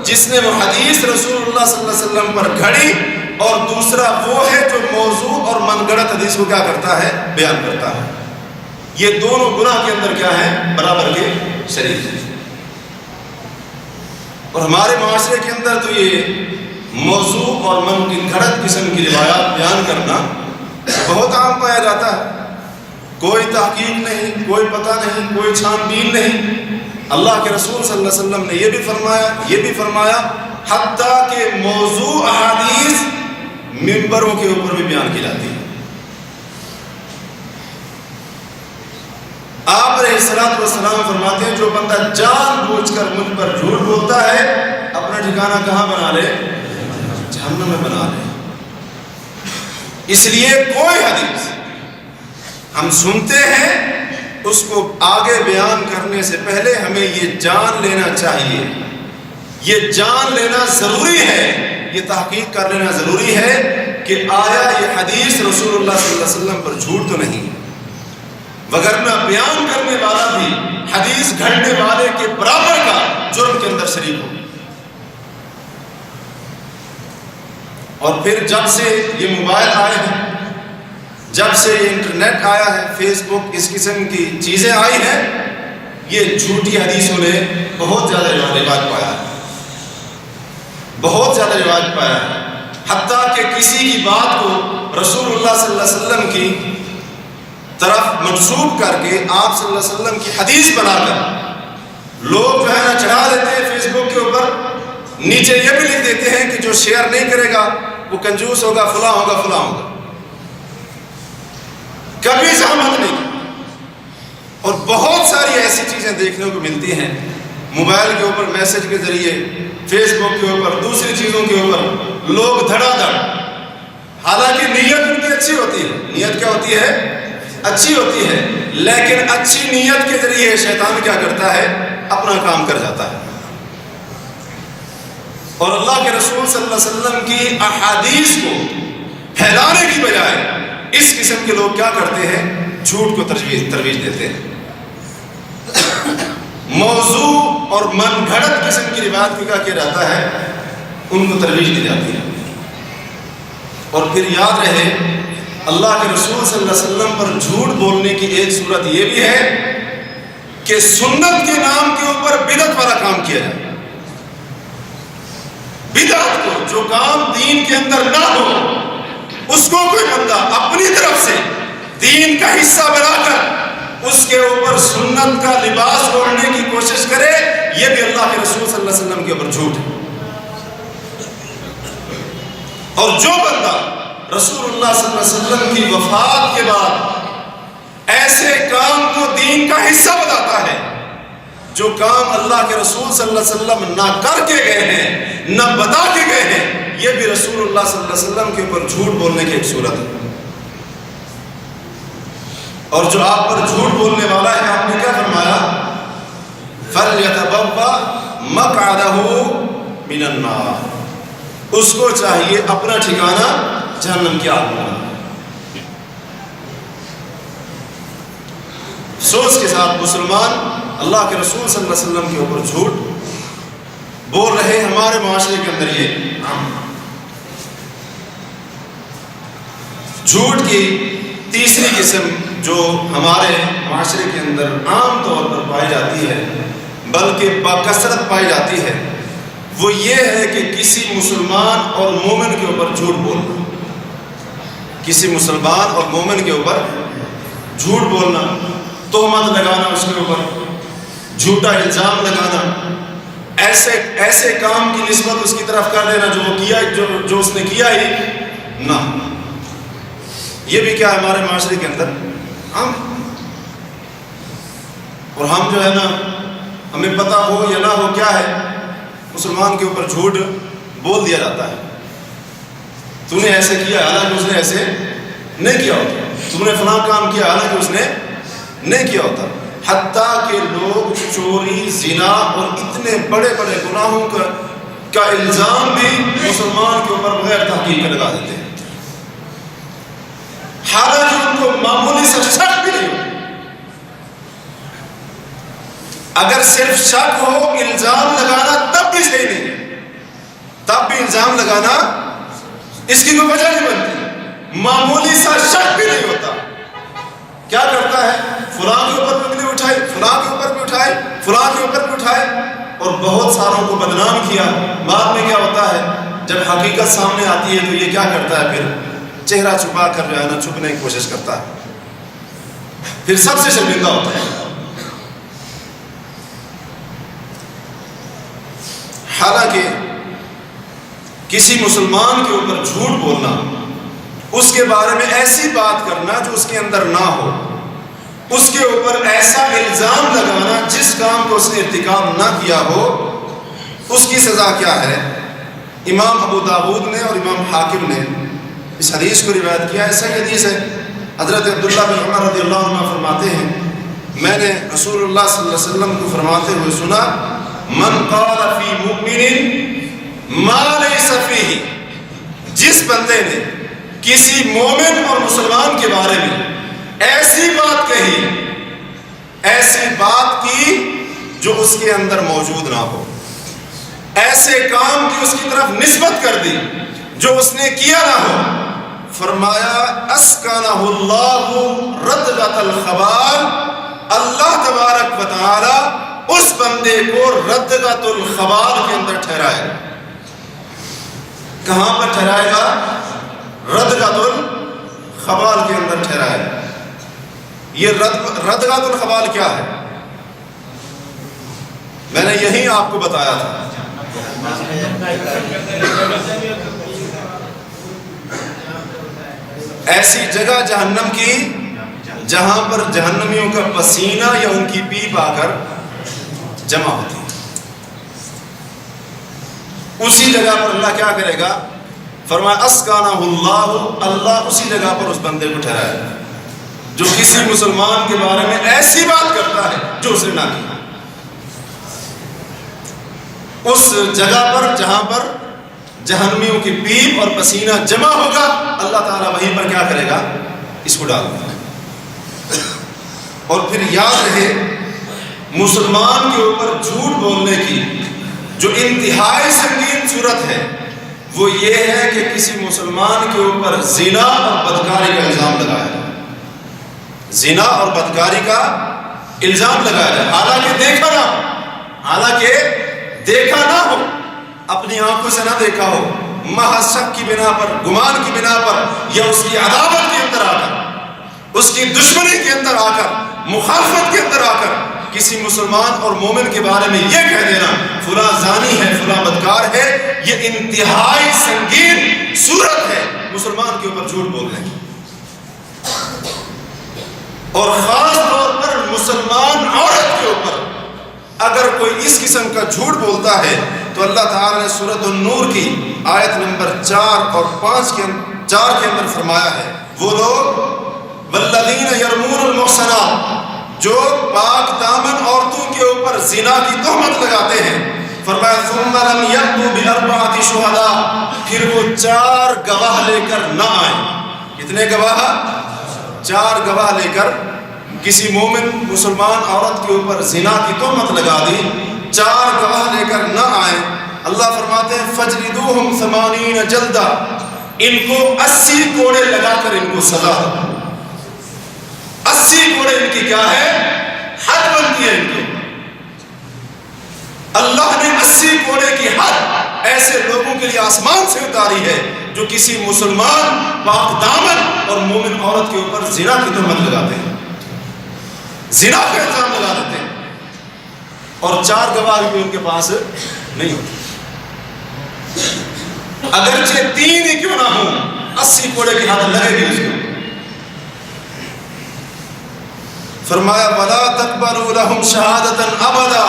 جس نے وہ حدیث رسول اللہ صلی اللہ علیہ وسلم پر گھڑی، اور دوسرا وہ ہے جو موضوع اور من گھڑت حدیث کو کیا کرتا ہے؟ بیان کرتا ہے۔ یہ دونوں گناہ کے اندر کیا ہے؟ برابر کے شریک ہیں۔ اور ہمارے معاشرے کے اندر تو یہ موضوع اور من گھڑت قسم کی روایات بیان کرنا بہت عام پایا جاتا ہے، کوئی تحقیق نہیں، کوئی پتہ نہیں، کوئی چھان بین نہیں۔ اللہ کے رسول صلی اللہ علیہ وسلم نے یہ بھی فرمایا حتیٰ کہ موضوع احادیث ممبروں کے اوپر بھی بیان کی جاتی ہے۔ آپ علیہ الصلوۃ والسلام فرماتے ہیں جو بندہ جان بوجھ کر مجھ پر جھوٹ بولتا ہے، اپنا ٹھکانہ کہاں بنا لے؟ جہنم میں بنا لے۔ اس لیے کوئی حدیث ہم سنتے ہیں، اس کو آگے بیان کرنے سے پہلے ہمیں یہ جان لینا چاہیے، یہ جان لینا ضروری ہے، یہ تحقیق کر لینا ضروری ہے کہ آیا یہ حدیث رسول اللہ صلی اللہ علیہ وسلم پر جھوٹ تو نہیں، وگرنہ بیان کرنے والا بھی حدیث گھڑنے والے کے برابر کا جرم کے اندر شریک ہو۔ اور پھر جب سے یہ موبائل آئے ہیں، جب سے یہ انٹرنیٹ آیا ہے، فیس بک، اس قسم کی چیزیں آئی ہیں، یہ جھوٹی حدیثوں نے بہت زیادہ رواج پایا ہے، بہت زیادہ رواج پایا ہے، حتیٰ کہ کسی کی بات کو رسول اللہ صلی اللہ علیہ وسلم کی طرف منسوب کر کے آپ صلی اللہ علیہ وسلم کی حدیث بنا کر لوگ جو ہے نا چڑھا دیتے ہیں فیس بک کے اوپر، نیچے یہ بھی لکھ دیتے ہیں کہ جو شیئر نہیں کرے گا وہ کنجوس ہوگا، فلاں ہوگا، فلاں ہوگا، کبھی زحمت نہیں۔ اور بہت ساری ایسی چیزیں دیکھنے کو ملتی ہیں موبائل کے اوپر، میسج کے ذریعے، فیس بک کے اوپر، دوسری چیزوں کے اوپر لوگ دھڑا دھڑ، حالانکہ نیت ان کی اچھی ہوتی ہے، نیت کیا ہوتی ہے؟ اچھی ہوتی ہے، لیکن اچھی نیت کے ذریعے شیطان کیا کرتا ہے؟ اپنا کام کر جاتا ہے۔ اور اللہ کے رسول صلی اللہ علیہ وسلم کی احادیث کو پھیلانے کی بجائے اس قسم کے لوگ کیا کرتے ہیں؟ جھوٹ کو ترویج دیتے ہیں، موضوع اور من گھڑت قسم کی روایت کو کیا کیا جاتا ہے؟ ان کو ترویج دی جاتی ہے۔ اور پھر یاد رہے اللہ کے رسول صلی اللہ علیہ وسلم پر جھوٹ بولنے کی ایک صورت یہ بھی ہے کہ سنت کے نام کے اوپر بدعت والا کام کیا جائے. بدعت کو، جو کام دین کے اندر نہ ہو، اس کو کوئی بندہ اپنی طرف سے دین کا حصہ بنا کر اس کے اوپر سنت کا لباس اوڑھنے کی کوشش کرے، یہ بھی اللہ کے رسول صلی اللہ علیہ وسلم کے اوپر جھوٹ ہے. اور جو بندہ رسول اللہ صلی اللہ علیہ وسلم کی وفات کے بعد ایسے کام کو دین کا حصہ بتاتا ہے، جو کام اللہ کے رسول صلی اللہ علیہ وسلم نہ کر کے گئے ہیں نہ بتا کے گئے ہیں، یہ بھی رسول اللہ صلی اللہ علیہ وسلم کے اوپر جھوٹ بولنے کی ایک صورت ہے. اور جو آپ پر جھوٹ بولنے والا ہے، آپ نے کیا فرمایا؟ فَلْيَتَبَوَّأْ مَقْعَدَهُ مِنَ النَّارِ، اس کو چاہیے اپنا ٹھکانہ جہنم کی آگ میں. افسوس کے ساتھ مسلمان اللہ کے رسول صلی اللہ علیہ وسلم کے اوپر جھوٹ بول رہے. ہمارے معاشرے کے اندر یہ جھوٹ کی تیسری قسم جو ہمارے معاشرے کے اندر عام طور پر پائی جاتی ہے، بلکہ بکثرت پائی جاتی ہے، وہ یہ ہے کہ کسی مسلمان اور مومن کے اوپر جھوٹ بولنا. کسی مسلمان اور مومن کے اوپر جھوٹ بولنا، تہمت لگانا، اس کے اوپر جھوٹا الزام لگانا، ایسے کام کی نسبت اس کی طرف کر دینا جو وہ کیا، جو اس نے کیا ہی نہ. یہ بھی کیا ہمارے معاشرے کے اندر عام. اور ہم جو ہے نا، ہمیں پتہ ہو یا نہ ہو کیا ہے، مسلمان کے اوپر جھوٹ بول دیا جاتا ہے. تو نے ایسے کیا حالانکہ اس نے ایسے نہیں کیا ہوتا، تو نے فلاں کام کیا حالانکہ اس نے نہیں کیا ہوتا. حتیٰ کہ لوگ چوری، زنا اور اتنے بڑے بڑے گناہوں کا الزام بھی مسلمان کے اوپر بغیر تحقیق کے لگا دیتے ہیں، حالانکہ ان کو معمولی سے شک بھی نہیں. اگر صرف شک ہو، الزام لگانا تب بھی صحیح نہیں ہے، تب بھی الزام لگانا اس کی کوئی وجہ نہیں بنتی. معمولی سا شک بھی نہیں ہوتا، کیا کرتا ہے؟ فلاں کے اوپر بھی انگلی اٹھائی، فلاں کے اوپر بھی اٹھائی، فلاں کے اوپر بھی اٹھائے، اور بہت ساروں کو بدنام کیا. بعد میں کیا ہوتا ہے؟ جب حقیقت سامنے آتی ہے تو یہ کیا کرتا ہے؟ پھر چہرہ چھپا کر جو ہے نا چھپنے کی کوشش کرتا ہے، پھر سب سے شرمندہ ہوتا ہے. حالانکہ کسی مسلمان کے اوپر جھوٹ بولنا، اس کے بارے میں ایسی بات کرنا جو اس کے اندر نہ ہو، اس کے اوپر ایسا الزام لگانا جس کام کو اس نے ارتکاب نہ کیا ہو، اس کی سزا کیا ہے؟ امام ابو داؤد نے اور امام حاکم نے اس حدیث کو روایت کیا ہے. صحیح حدیث ہے. حضرت عبداللہ بن عمر رضی اللہ عنہ فرماتے ہیں، میں نے رسول اللہ صلی اللہ علیہ وسلم کو فرماتے ہوئے سنا، من قال فی مؤمن ما لیس فیہ، جس بندے نے کسی مومن اور مسلمان کے بارے میں ایسی بات کہی، ایسی بات کی جو اس کے اندر موجود نہ ہو، ایسے کام کی اس کی طرف نسبت کر دی جو اس نے کیا نہ ہو، فرمایا اسکنہ اللہ ردغۃ الخبال، اللہ تبارک و تعالی اس بندے کو ردغۃ الخبال کے اندر ٹھہرائے. کہاں پر ٹھہرائے گا؟ ردغۃ الخبال کے اندر ٹھہرائے. یہ ردغۃ الخبال کیا ہے؟ میں نے یہی آپ کو بتایا تھا. ایسی جگہ جہنم کی جہاں پر جہنمیوں کا پسینہ یا ان کی پیپ آ کر جمع ہوتی ہے، اسی جگہ پر اللہ کیا کرے گا؟ فرمایا اسکنہ اللہ، اللہ اسی جگہ پر اس بندے کو ٹھہرائے جو کسی مسلمان کے بارے میں ایسی بات کرتا ہے جو اسے نہ کی. اس جگہ پر جہاں پر جہنمیوں کی پیپ اور پسینہ جمع ہوگا، اللہ تعالیٰ وہیں پر کیا کرے گا؟ اس کو ڈال دے گا. اور پھر یاد رہے، مسلمان کے اوپر جھوٹ بولنے کی جو انتہائی سنگین صورت ہے وہ یہ ہے کہ کسی مسلمان کے اوپر زنا اور بدکاری کا الزام لگایا جائے. زنا اور بدکاری کا الزام لگایا جائے، حالانکہ دیکھا نہ ہو، اپنی آنکھوں سے نہ دیکھا ہو، محض شک کی بنا پر، گمان کی بنا پر، یا اس کی عداوت کے اندر آ کر، اس کی دشمنی کے اندر آ کر، مخالفت کے اندر آ کر کسی مسلمان اور مومن کے بارے میں یہ کہہ دینا فلاں زانی ہے، فلاں بدکار ہے، یہ انتہائی سنگین صورت ہے مسلمان کے اوپر جھوٹ بولنے کی، اور خاص طور پر مسلمان عورت کے اوپر اگر کوئی اس قسم کا جھوٹ بولتا ہے تو اللہ تعالیٰ نے سورۃ النور کی آیت نمبر 4 اور 5 کے اندر فرمایا ہے، وہ لوگ والذین یرمون المحصنات، جو پاک دامن عورتوں کے اوپر زنا کی تہمت لگاتے ہیں، فرمایا ثم لم یأتوا بأربعۃ شہداء، پھر وہ 4 گواہ لے کر نہ آئیں۔ کتنے گواہ؟ 4 گواہ لے کر کسی مومن مسلمان عورت کے اوپر زنا کی تہمت لگا دی، 4 گواہ لے کر نہ آئیں، اللہ فرماتے ہیں فجلدوہم 80 جلدہ، ان کو 80 کوڑے لگا کر ان کو سزا دو۔ 80 کوڑے ان کی کیا ہے؟ حد بنتی ہے ان کی۔ اللہ نے 80 کوڑے کی حد ایسے لوگوں کے لیے آسمان سے اتاری ہے جو کسی مسلمان پاک دامن اور مومن عورت کے اوپر زنا کی تہمت لگاتے ہیں، زنا کا الزام لگا دیتے ہیں، اور 4 گواہ بھی ان کے پاس نہیں ہوتے، اگرچہ 3 ہی کیوں نہ ہوں، 80 کوڑے کی حد لگے گی اس کو۔ فرمایا وَلَا تَقْبَلُوا لَهُمْ شَهَادَةً أَبَدًا،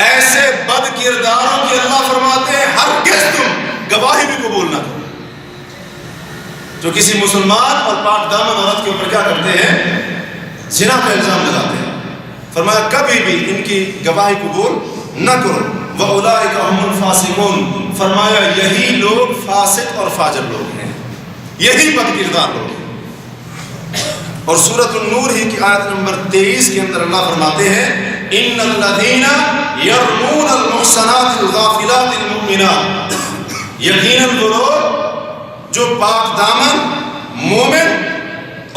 ایسے بد کرداروں کی اللہ فرماتے ہیں ہرگز تم گواہی بھی قبول نہ کرو، جو کسی مسلمان اور پاک دامن عورت کے اوپر کیا کرتے ہیں؟ زنا کا الزام لگاتے ہیں۔ فرمایا کبھی بھی ان کی گواہی قبول نہ کرو، وَأُولَٰئِكَ هُمُ الْفَاسِقُونَ، فرمایا یہی لوگ فاسق اور فاجر لوگ ہیں، یہی بد کردار لوگ ہیں۔ اور سورۃ النور ہی کی آیت نمبر 23 کے اندر اللہ فرماتے ہیں ان الذین یرمون المحصنات الغافلات المؤمنات، یقیناً وہ لوگ جو پاک دامن مومن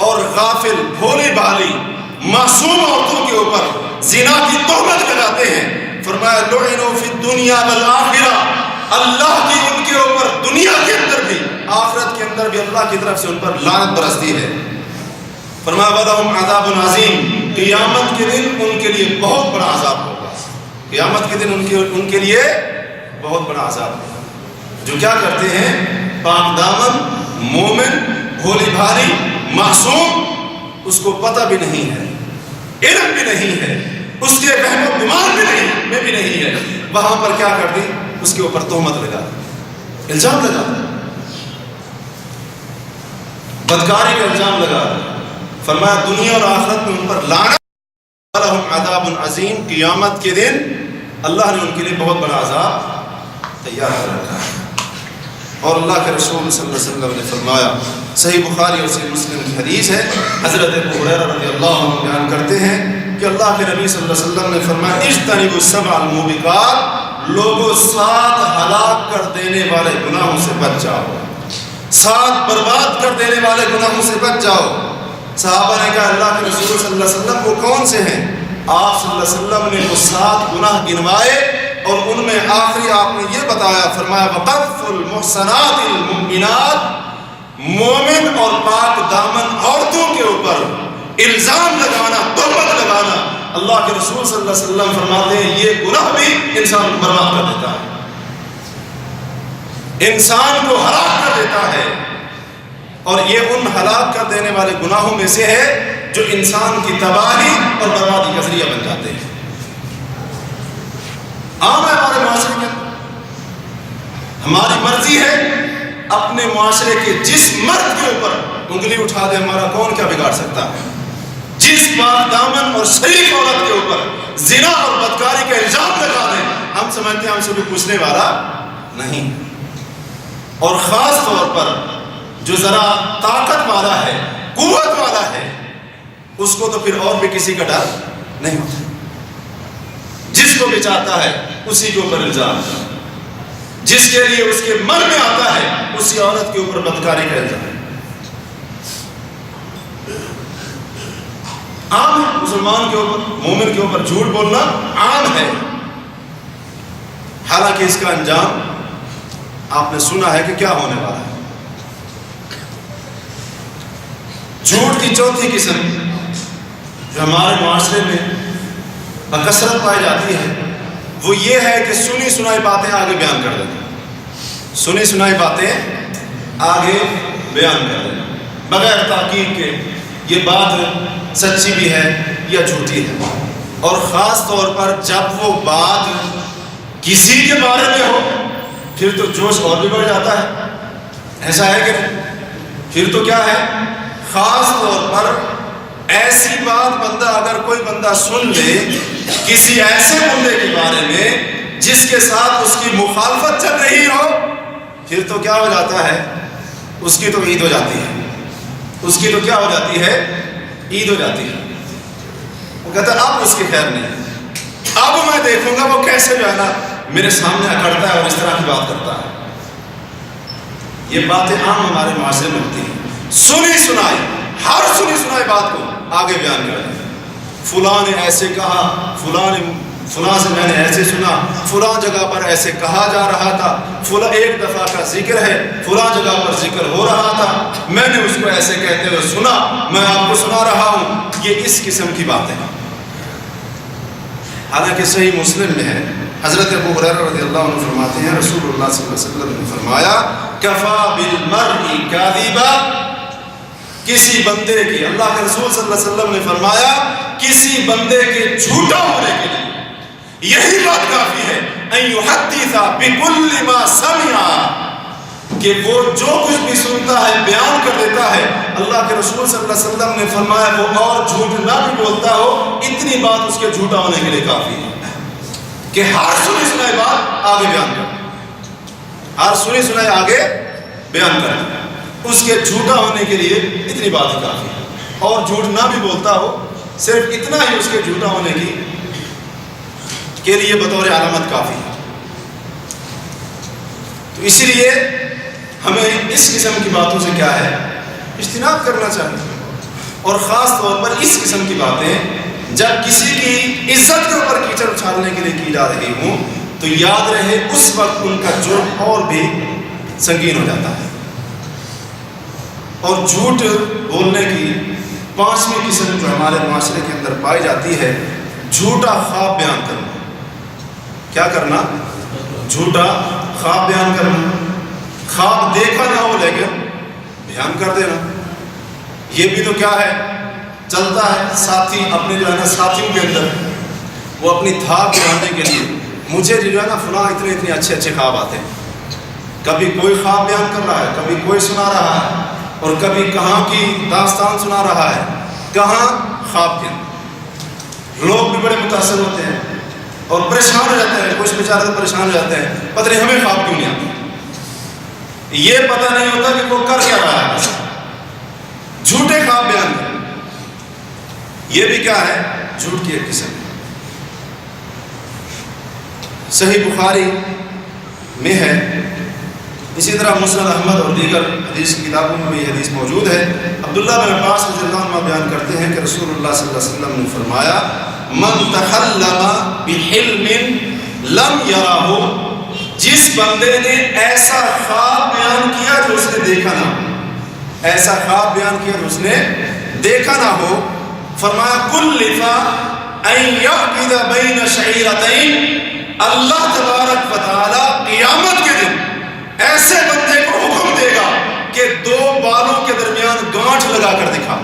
اور غافل بھولی بھالی معصوم عورتوں کے اوپر زنا کی تہمت لگاتے ہیں، فرمایا لعنوا فی الدنیا والآخرہ، اللہ کی ان کے اوپر دنیا کے اندر بھی آخرت کے اندر بھی اللہ کی طرف سے ان پر لعنت برستی ہے۔ فرمایا وَلَهُمْ عَذَابٌ عَظِيمٌ، قیامت کے دن ان کے لیے بہت بڑا عذاب ہوگا، قیامت کے دن ان کے لیے بہت بڑا عذاب ہوگا، جو کیا کرتے ہیں پاک دامن مومن بھولی بھالی معصوم، اس کو پتہ بھی نہیں ہے، علم بھی نہیں ہے، اس کے وہم و گمان میں بھی نہیں ہے، وہاں پر کیا کر دی؟ اس کے اوپر تہمت لگا دی، الزام لگا دی، بدکاری کا الزام لگا دی۔ فرمایا دنیا اور آخرت میں ان پر لعنت، لَهُمْ عَذَابٌ عَظِيمٌ، قیامت کے دن اللہ نے ان کے لیے بہت بڑا عذاب تیار کر رکھا ہے۔ اور اللہ کے رسول صلی اللہ علیہ وسلم نے فرمایا، صحیح بخاری اور صحیح مسلم کی حدیث ہے، حضرت ابو ہریرہ رضی اللہ عنہ بیان کرتے ہیں کہ اللہ کے نبی صلی اللہ علیہ وسلم نے فرمایا اجتنبوا السبع الموبقات، لوگوں 7 ہلاک کر دینے والے گناہوں سے بچ جاؤ، 7 برباد کر دینے والے گناہوں سے بچ جاؤ۔ صحابہ نے کہا اللہ کے رسول صلی اللہ علیہ وسلم وہ کون سے ہیں؟ آپ صلی اللہ علیہ وسلم نے وہ 7 گناہ گنوائے اور ان میں آخری آپ نے یہ بتایا، فرمایا وَقَذْفُ الْمُحْصَنَاتِ الْمُؤْمِنَاتِ، مومن اور پاک دامن عورتوں کے اوپر الزام لگانا، تہمت لگانا، اللہ کے رسول صلی اللہ علیہ وسلم فرماتے ہیں یہ گناہ بھی انسان کو برباد کر دیتا ہے، انسان کو ہلاک کر دیتا ہے، اور یہ ان ہلاک کر دینے والے گناہوں میں سے ہے جو انسان کی تباہی اور بربادی کا ذریعہ بن جاتے ہیں۔ عام ہے ہمارے معاشرے میں، ہماری مرضی ہے اپنے معاشرے کے جس مرد کے اوپر انگلی اٹھا دے ہمارا کون کیا بگاڑ سکتا ہے، جس پاک دامن اور شریف عورت کے اوپر زنا اور بدکاری کا الزام لگا دیں، ہم سمجھتے ہیں ہم سے کوئی پوچھنے والا نہیں۔ اور خاص طور پر جو ذرا طاقت والا ہے، قوت والا ہے، اس کو تو پھر اور بھی کسی کا ڈر نہیں ہوتا، جس کو بھی چاہتا ہے اسی کے اوپر الزام، جس کے لیے اس کے من میں آتا ہے اسی عورت کے اوپر بدکاری کا الزام۔ عام ہے، مسلمان کے اوپر، مومن کے اوپر جھوٹ بولنا عام ہے. حالانکہ اس کا انجام آپ نے سنا ہے کہ کیا ہونے والا ہے. جھوٹ کی چوتھی قسم جو ہمارے معاشرے میں بکثرت پائی جاتی ہے وہ یہ ہے کہ سنی سنائی باتیں آگے بیان کر دینا. سنی سنائی باتیں آگے بیان کر دینا بغیر تحقیق کے یہ بات سچی بھی ہے یا جھوٹی ہے. اور خاص طور پر جب وہ بات کسی کے بارے میں ہو پھر تو جوش اور بھی بڑھ جاتا ہے. ایسا ہے کہ پھر تو کیا ہے، خاص طور پر ایسی بات بندہ اگر کوئی بندہ سن لے کسی ایسے بندے کے بارے میں جس کے ساتھ اس کی مخالفت چل رہی ہو، پھر تو کیا ہو جاتا ہے، اس کی تو عید ہو جاتی ہے. اس کی تو کیا ہو جاتی ہے، عید ہو جاتی ہے. وہ کہتا ہے اب اس کی خیر نہیں، اب میں دیکھوں گا وہ کیسے جو ہے نا میرے سامنے اکڑتا ہے اور اس طرح کی بات کرتا ہے. یہ باتیں عام ہمارے معاشرے میں ہوتی ہیں. سنی سنائی، ہر سنی سنائی بات کو آگے بیان کر دیں. فلاں نے ایسے کہا، فلاں سے میں نے ایسے سنا، فلاں جگہ پر ایسے کہا جا رہا تھا، فلاں ایک دفعہ کا ذکر ہے، فلاں جگہ پر ذکر ہو رہا تھا، میں نے اس کو ایسے کہتے ہوئے سنا، میں آپ کو سنا رہا ہوں. یہ اس قسم کی باتیں ہیں. حالانکہ صحیح مسلم میں ہے، حضرت ابو ہریرہ رضی اللہ عنہ فرماتے ہیں رسول اللہ صلی اللہ علیہ وسلم نے فرمایا کفا بالمرء کاذبا، کسی بندے کے، اللہ کے رسول صلی اللہ علیہ وسلم نے فرمایا کسی بندے کے جھوٹا ہونے کے لیے یہی بات کافی ہے ان یحدث بکل ما سمع، کہ وہ جو کچھ بھی سنتا ہے بیان کر دیتا ہے. اللہ کے رسول صلی اللہ علیہ وسلم نے فرمایا وہ اور جھوٹ نہ بھی بولتا ہو، اتنی بات اس کے جھوٹا ہونے کے لیے کافی ہے کہ ہر سنی سنائی بات آگے بیان کر، ہر سنی سنائی آگے بیان کر، اس کے جھوٹا ہونے کے لیے اتنی بات ہی کافی ہے. اور جھوٹ نہ بھی بولتا ہو، صرف اتنا ہی اس کے جھوٹا ہونے کے لیے بطور علامت کافی ہے. تو اسی لیے ہمیں اس قسم کی باتوں سے کیا ہے، اجتناب کرنا چاہیے. اور خاص طور پر اس قسم کی باتیں جب کسی کی عزت کے اوپر کیچڑ اچھالنے کے لیے کی جا رہی ہوں تو یاد رہے اس وقت ان کا جرم اور بھی سنگین ہو جاتا ہے. اور جھوٹ بولنے کی پانچویں قسم جو ہمارے معاشرے کے اندر پائی جاتی ہے، جھوٹا خواب بیان کرنا. کیا کرنا؟ جھوٹا خواب بیان کرنا. خواب دیکھا نہ ہو لیکن بیان کر دینا. یہ بھی تو کیا ہے، چلتا ہے. ساتھی اپنے جو ہے نا ساتھیوں کے اندر وہ اپنی دھاک بڑھانے کے لیے مجھے جو ہے نا فلاں اتنے اچھے خواب آتے ہیں. کبھی کوئی خواب بیان کر رہا ہے، کبھی کوئی سنا رہا ہے، اور کبھی کہاں کی داستان سنا رہا ہے، کہاں خواب کے. لوگ بھی بڑے متاثر ہوتے ہیں اور پریشان ہو جاتے ہیں. کچھ بیچارے تو پریشان ہو جاتے ہیں، پتہ نہیں ہمیں خواب کیوں نہیں آتے. یہ پتہ نہیں ہوتا کہ وہ کر کیا رہا ہے. جھوٹے خواب بیان کریں، یہ بھی کیا ہے، جھوٹ کی ایک قسم ہے. صحیح بخاری میں ہے، اسی طرح مسند احمد اور دیگر حدیث کی کتابوں میں بھی یہ حدیث موجود ہے. عبداللہ بن عباس رضی اللہ عنہ بیان کرتے ہیں کہ رسول اللہ صلی اللہ علیہ وسلم نے فرمایا من تحلم بحلم لم یرہ، جس بندے نے ایسا خواب بیان کیا جو اس نے دیکھا نہ ہو، ایسا خواب بیان کیا جو اس نے دیکھا نہ ہو، فرمایا کلف ان یعقد بین شعیرتین، اللہ تبارک و تعالی قیامت کے دن ایسے بندے کو حکم دے گا کہ دو بالوں کے درمیان گانٹھ لگا کر دکھا.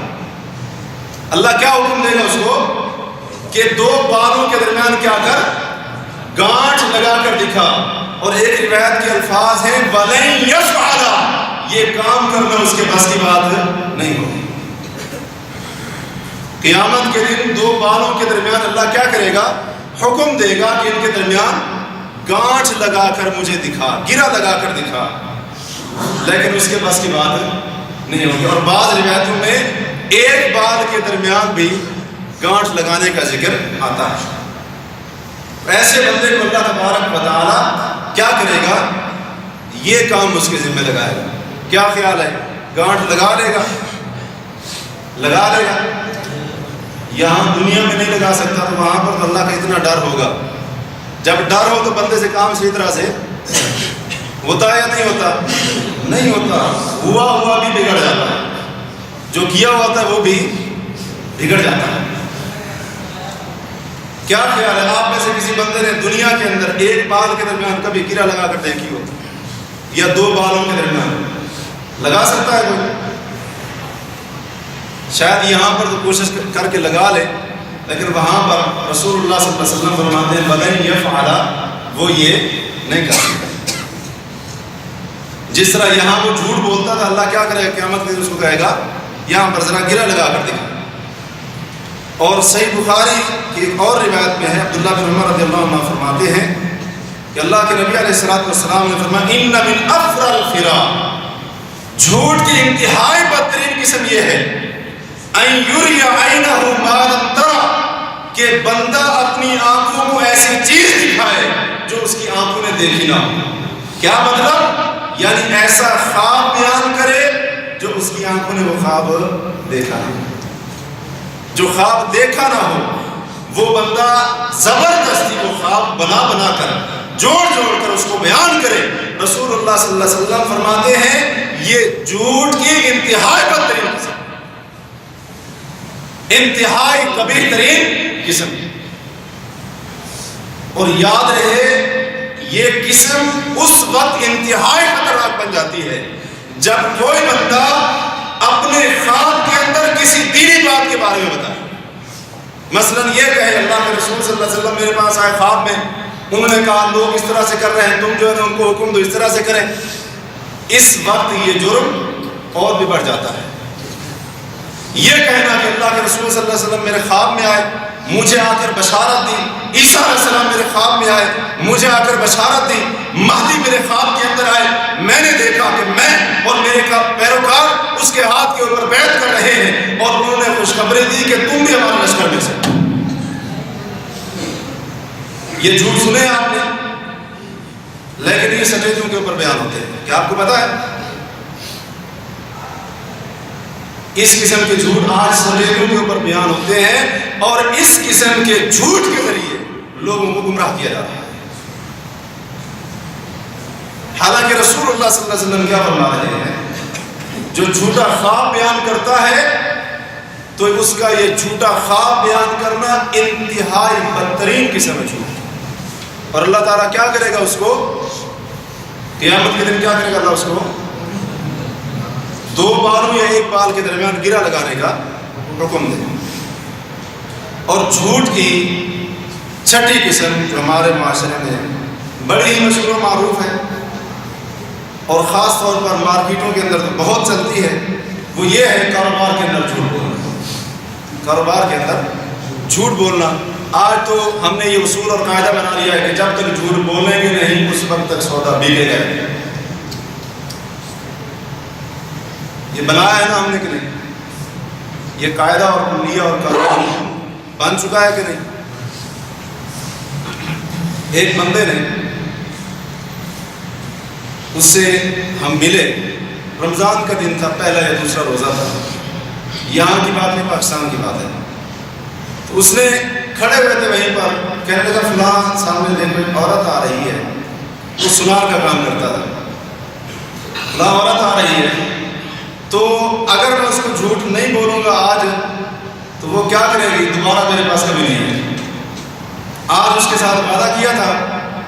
اللہ کیا حکم دے گا اس کو کہ دو بالوں کے درمیان کیا کر، گانٹھ لگا کر دکھا. اور ایک روایت کے الفاظ ہیں وَلَن يَفْعَلَ، یہ کام کرنا اس کے بس کی بات نہیں ہوگی. قیامت کے دن دو بالوں کے درمیان اللہ کیا کرے گا، حکم دے گا کہ ان کے درمیان گانٹھ لگا کر مجھے دکھا، گرا لگا کر دکھا، لیکن اس کے بس کی بات نہیں ہوگی. اور بعض روایتوں میں ایک بال کے درمیان بھی گانٹھ لگانے کا ذکر آتا ہے. ایسے بندے کو اللہ تبارک و تعالی کیا کرے گا، یہ کام اس کے ذمہ لگائے گا. کیا خیال ہے، گانٹھ لگا لے گا، لگا لے گا. یہاں دنیا میں نہیں لگا سکتا تو وہاں پر تو اللہ کا اتنا ڈر ہوگا. جب ڈر ہو تو بندے سے کام صحیح طرح سے ہوتا ہے یا نہیں ہوتا؟ نہیں ہوتا. ہوا بھی بگڑ جاتا ہے، جو کیا ہوا ہوتا ہے وہ بھی بگڑ جاتا ہے. کیا خیال ہے آپ میں سے کسی بندے نے دنیا کے اندر ایک بال کے درمیان کبھی کرا لگا کر دیکھی ہو، یا دو بالوں کے درمیان لگا سکتا ہے کوئی؟ شاید یہاں پر تو کوشش کر کے لگا لے، لیکن وہاں پر رسول اللہ صلی اللہ علیہ وسلم فرماتے ہیں بغیر یہ فعلا، وہ یہ نہیں کر سکتا. جس طرح یہاں وہ جھوٹ بولتا تھا، اللہ کیا کرے گا قیامت کے دن اس کو کہے گا یہاں پر ذرا گرا لگا کر دکھا. اور صحیح بخاری کی ایک اور روایت میں ہے، عبداللہ بن عمر رضی اللہ عنہ فرماتے ہیں کہ اللہ کے نبی علیہ الصلوۃ والسلام نے فرمایا ان من افر الفرا، جھوٹ کی انتہائی بدترین قسم یہ ہے ان یری عینہ ما لم ترى، کہ بندہ اپنی آنکھوں کو ایسی چیز دکھائے جو اس کی آنکھوں نے دیکھی نہ ہو. کیا مطلب؟ یعنی ایسا خواب بیان کرے جو اس کی آنکھوں نے وہ خواب دیکھا ہے. جو خواب دیکھا نہ ہو وہ بندہ زبردستی وہ خواب بنا کر جوڑ کر اس کو بیان کرے. رسول اللہ صلی اللہ علیہ وسلم فرماتے ہیں یہ جھوٹ کی انتہائی بدترین قسم، انتہائی قبیح ترین قسم. اور یاد رہے یہ قسم اس وقت انتہائی خطرناک بن جاتی ہے جب کوئی بندہ اپنے خواب کے اندر کسی دینی بات کے بارے میں بتائے. مثلا یہ کہے اللہ کے رسول صلی اللہ علیہ وسلم میرے پاس آئے خواب میں، انہوں نے کہا لوگ اس طرح سے کر رہے ہیں، تم جو ہے نا ان کو حکم دو اس طرح سے کریں. اس وقت یہ جرم اور بھی بڑھ جاتا ہے. یہ کہنا کہ اللہ کے رسول صلی اللہ علیہ وسلم میرے خواب میں آئے، مجھے آ کر بشارت دی، عیسیٰ علیہ السلام میرے خواب میں آئے، مجھے آ کر بشارت دی، مہدی میرے خواب کے اندر آئے، میں نے دیکھا کہ میں اور میرے پیروکار اس کے ہاتھ کے اوپر بیعت کر رہے ہیں اور انہوں نے خوشخبری دی کہ تم بھی ہمارے لشکر میں سے. یہ جھوٹ سنے آپ نے، لیکن یہ سٹیجوں کے اوپر بیان ہوتے ہیں. کیا آپ کو پتا ہے اس قسم کے جھوٹ آج سٹیجوں کے اوپر بیان ہوتے ہیں اور اس قسم کے جھوٹ کے ذریعے لوگوں کو گمراہ کیا جاتا ہے. حالانکہ رسول اللہ صلی اللہ علیہ وسلم کیا فرما رہے ہیں، جو جھوٹا خواب بیان کرتا ہے تو اس کا یہ جھوٹا خواب بیان کرنا انتہائی بدترین قسم ہے جھوٹ. اور اللہ تعالیٰ کیا کرے گا اس کو قیامت کے دن؟ کیا کرے گا اللہ اس کو؟ دو بالوں یا ایک بال کے درمیان گرا لگانے کا حکم دے. اور جھوٹ کی چھٹی قسم جو ہمارے معاشرے میں بڑی ہی مشہور و معروف ہے اور خاص طور پر مارکیٹوں کے اندر تو بہت چلتی ہے، وہ یہ ہے کاروبار کے اندر جھوٹ بولنا. کاروبار کے اندر جھوٹ بولنا. آج تو ہم نے یہ اصول اور قاعدہ بنا لیا ہے کہ جب تک جھوٹ بولیں گے نہیں اس وقت تک سودا بکے گا. یہ بنایا ہے نا ہم نے کہ نہیں؟ یہ قاعدہ اور کلیہ اور قانون بن چکا ہے کہ نہیں؟ ایک بندے نے اس سے ہم ملے، رمضان کا دن تھا، پہلا یا دوسرا روزہ تھا، یہاں کی بات نہیں پاکستان کی بات ہے. تو اس نے کھڑے ہوئے تھے وہیں پر، کہنے لگا فلاں سامنے دیکھو ایک عورت آ رہی ہے، وہ سنار کا کام کرتا تھا، فلاں عورت آ رہی ہے، تو اگر میں اس کو جھوٹ نہیں بولوں گا آج تو وہ کیا کرے گی، دوبارہ میرے پاس کبھی نہیں ہے. آج اس کے ساتھ وعدہ کیا تھا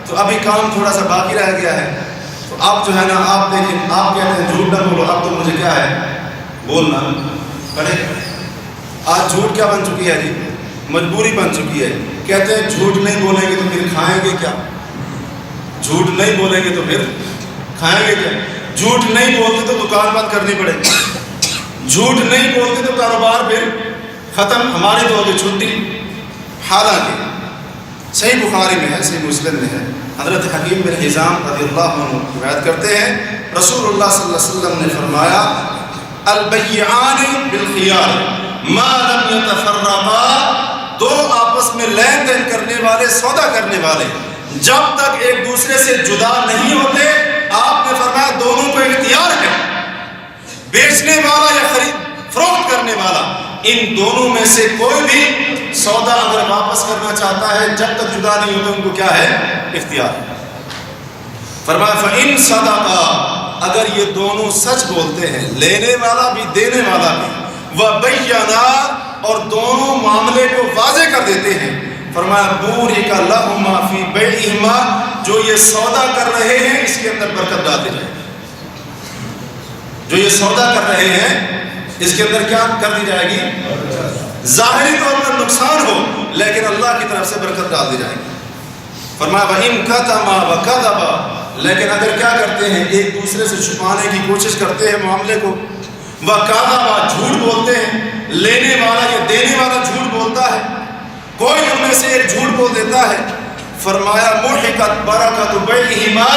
تو ابھی کام تھوڑا سا باقی رہ گیا ہے، تو اب جو ہے نا آپ دیکھیں، آپ کہتے ہیں جھوٹ نہ بولو، اب تو مجھے کیا ہے بولنا پڑے. آج جھوٹ کیا بن چکی ہے جی؟ مجبوری بن چکی ہے. کہتے ہیں جھوٹ نہیں بولیں گے تو پھر کھائیں گے کیا؟ جھوٹ نہیں بولیں گے تو پھر کھائیں گے کیا؟ جھوٹ نہیں بولتے تو دکان بند کرنی پڑے، جھوٹ نہیں بولتے تو کاروبار پھر ختم، ہماری تو ہوگی چھٹی. حالانکہ صحیح بخاری میں ہے، صحیح مسلم میں ہے، حضرت حکیم بن حزام رضی اللہ عنہ روایت کرتے ہیں رسول اللہ صلی اللہ علیہ وسلم نے فرمایا البیعان بالخیار ما لم یتفرقا، دو آپس میں لین دین کرنے والے، سودا کرنے والے جب تک ایک دوسرے سے جدا نہیں ہوتے، آپ نے فرمایا دونوں کو اختیار ہے، بیچنے والا یا خرید فروخت کرنے والا ان دونوں میں سے کوئی بھی سودا اگر واپس کرنا چاہتا ہے جب تک جدا نہیں ہوتے ان کو کیا ہے؟ اختیار ہے۔ فرمایا فَإِن صَدَقَا، اگر یہ دونوں سچ بولتے ہیں، لینے والا بھی دینے والا بھی، وَبَيَّنَا، اور دونوں معاملے کو واضح کر دیتے ہیں، فرمایا بُورِكَ لَهُمَا فِي بَيْعِهِمَا، جو یہ سودا کر رہے ہیں اس کے اندر برکت ڈال دی جائے گی۔ جو یہ سودا کر رہے ہیں اس کے اندر کیا کر دی جائے گی؟ ظاہری طور پر نقصان ہو لیکن اللہ کی طرف سے برکت ڈال دی جائے گی۔ فرمایا وَإِن كَتَمَا وَكَذَبَا، لیکن اگر کیا کرتے ہیں ایک دوسرے سے چھپانے کی کوشش کرتے ہیں معاملے کو، وَكَذَبَا، جھوٹ بولتے ہیں، لینے والا یا دینے والا جھوٹ بولتا ہے، کوئی ان میں سے ایک جھوٹ بول دیتا ہے، فرمایا مُحِقَتْ بَرَكَتُ بَيْعِهِمَا،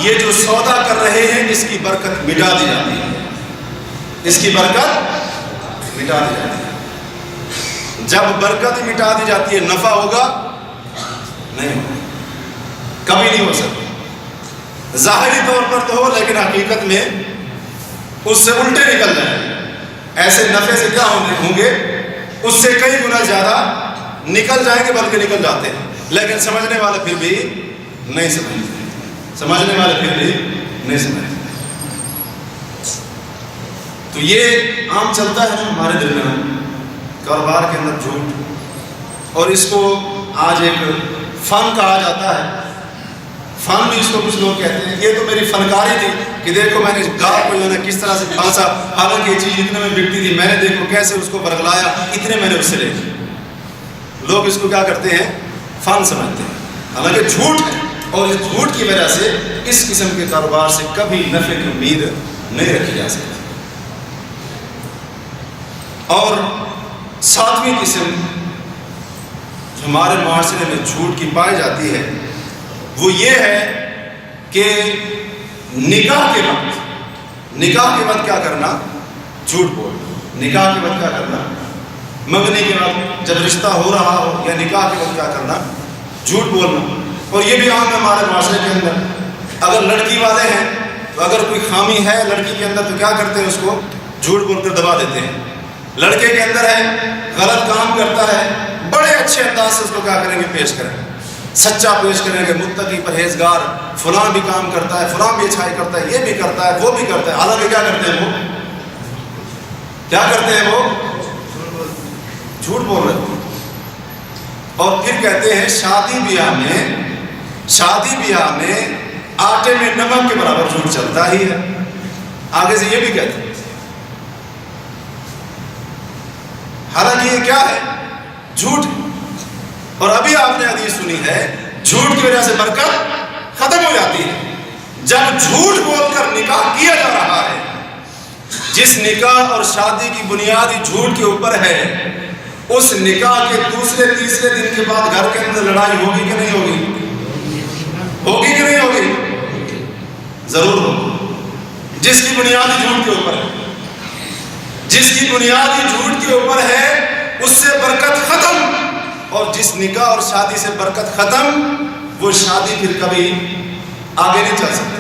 یہ جو سودا کر رہے ہیں اس کی برکت مٹا دی جاتی ہے، اس کی برکت مٹا دی جاتی ہے۔ جب برکت مٹا دی جاتی ہے نفع ہوگا؟ نہیں ہوگا، کبھی نہیں ہو سکتا۔ ظاہری طور پر تو ہو لیکن حقیقت میں اس سے الٹے نکل جائیں، ایسے نفع سے کیا ہوں گے؟ اس سے کئی گنا زیادہ نکل جائیں گے، بلکہ نکل جاتے ہیں، لیکن سمجھنے والے پھر بھی نہیں سمجھتے، سمجھنے والے پھر بھی نہیں سمجھتے۔ تو یہ عام چلتا ہے ہمارے درمیان کاروبار کے اندر جھوٹ، اور اس کو آج ایک فن کہا جاتا ہے۔ فن بھی اس کو کچھ لوگ کہتے ہیں، یہ تو میری فنکاری تھی کہ دیکھو میں نے گاہ کو جو ہے نا کس طرح سے پھانسا، حالانکہ یہ چیز اتنے میں بکتی تھی، میں نے دیکھو کیسے اس کو برگلایا، اتنے میں نے اس سے لے لی۔ لوگ اس کو کیا کرتے ہیں؟ فن سمجھتے ہیں، حالانکہ جھوٹ ہے، اور اس جھوٹ کی وجہ سے اس قسم کے کاروبار سے کبھی نفع کی امید نہیں رکھی جا سکتی۔ اور ساتویں قسم جو ہمارے معاشرے میں جھوٹ کی پائی جاتی ہے وہ یہ ہے کہ نکاح کے وقت کیا کرنا؟ جھوٹ بولنا۔ نکاح کے وقت کیا کرنا؟ منگنی کے وقت جب رشتہ ہو رہا ہو یا نکاح کے وقت کیا کرنا؟ جھوٹ بولنا۔ اور یہ بھی عام ہے ہمارے معاشرے کے اندر، اگر لڑکی والے ہیں تو اگر کوئی خامی ہے لڑکی کے اندر تو کیا کرتے ہیں؟ اس کو جھوٹ بول کر دبا دیتے ہیں۔ لڑکے کے اندر ہے، غلط کام کرتا ہے، بڑے اچھے انداز سے اس کو کیا کریں گے؟ پیش کریں گے، سچا پیش کریں گے، متقی پرہیزگار، فلاں بھی کام کرتا ہے، فلاں بھی اچھائی کرتا ہے، یہ بھی کرتا ہے، وہ بھی کرتا ہے، حالانکہ کیا کرتے ہیں وہ؟ کیا کرتے ہیں وہ؟ جھوٹ بول رہے ہیں۔ اور پھر کہتے ہیں شادی بیاہ میں آٹے میں نمک کے برابر جھوٹ چلتا ہی ہے۔ آگے سے یہ بھی کہتے ہیں، حالانکہ یہ کیا ہے؟ جھوٹ۔ اور ابھی آپ نے حدیث سنی ہے جھوٹ کی وجہ سے برکت ختم ہو جاتی ہے۔ جب جھوٹ بول کر نکاح کیا جا رہا ہے، جس نکاح اور شادی کی بنیادی جھوٹ کے اوپر ہے، اس نکاح کے دوسرے تیسرے دن کے بعد گھر کے اندر لڑائی ہوگی کہ نہیں ہوگی؟ ہوگی کہ نہیں ہوگی؟ ضرور ہوگی۔ جس کی بنیادی جھوٹ کے اوپر ہے، جس کی بنیادی جھوٹ کے اوپر ہے اس سے برکت ختم، اور جس نکاح اور شادی سے برکت ختم وہ شادی پھر کبھی آگے نہیں چل سکتی۔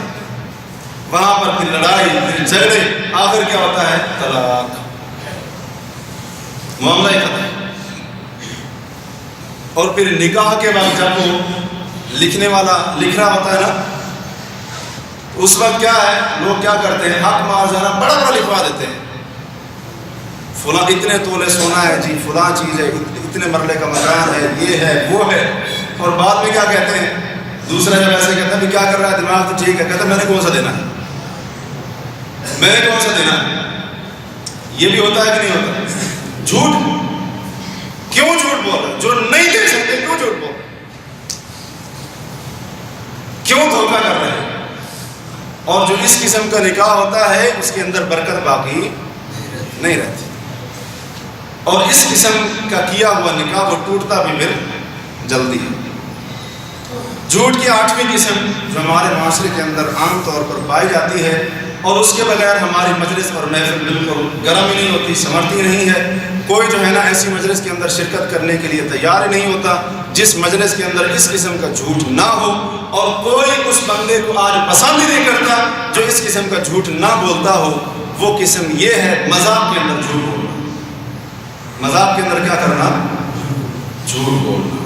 وہاں پر پھر لڑائی، پھر جھگڑے، آخر کیا ہوتا ہے؟ طلاق، معاملہ ختم۔ اور پھر نکاح کے بعد جب وہ لکھنے والا لکھ رہا ہوتا ہے نا، اس وقت کیا ہے؟ لوگ کیا کرتے ہیں؟ حق مار جانا بڑا بڑا لکھوا دیتے ہیں، فلاں اتنے تولے سونا ہے جی، فلاں چیز ہے، اتنے مرلے کا مکان ہے، یہ ہے وہ ہے، اور بعد میں کیا کہتے ہیں؟ دوسرا جب ایسے کہتا ہے بھی کیا کر رہا ہے؟ دماغ تو ٹھیک ہے، کہتا ہے میں نے کون سا دینا ہے، میں نے کون سا دینا ہے۔ یہ بھی ہوتا ہے کہ نہیں ہوتا؟ جھوٹ۔ کیوں جھوٹ بول رہے؟ جو نہیں دے سکتے کیوں جھوٹ بول رہے؟ کیوں دھوکہ کر رہے ہیں؟ اور جو اس قسم کا نکاح ہوتا ہے اس کے اندر برکت باقی نہیں رہتی، اور اس قسم کا کیا ہوا نکاح وہ ٹوٹتا بھی پھر جلدی ہے۔ جھوٹ کی آٹھویں قسم جو ہمارے معاشرے کے اندر عام طور پر پائی جاتی ہے، اور اس کے بغیر ہماری مجلس اور محفل بالکل گرم ہی نہیں ہوتی، سمرتی نہیں ہے۔ کوئی جو ہے نا ایسی مجلس کے اندر شرکت کرنے کے لیے تیار ہی نہیں ہوتا جس مجلس کے اندر اس قسم کا جھوٹ نہ ہو، اور کوئی اس بندے کو آج پسند ہی نہیں کرتا جو اس قسم کا جھوٹ نہ بولتا ہو۔ وہ قسم یہ ہے مذاق کے اندر جھوٹ بولنا۔ مذاق کے اندر کیا کرنا؟ جھوٹ بولنا،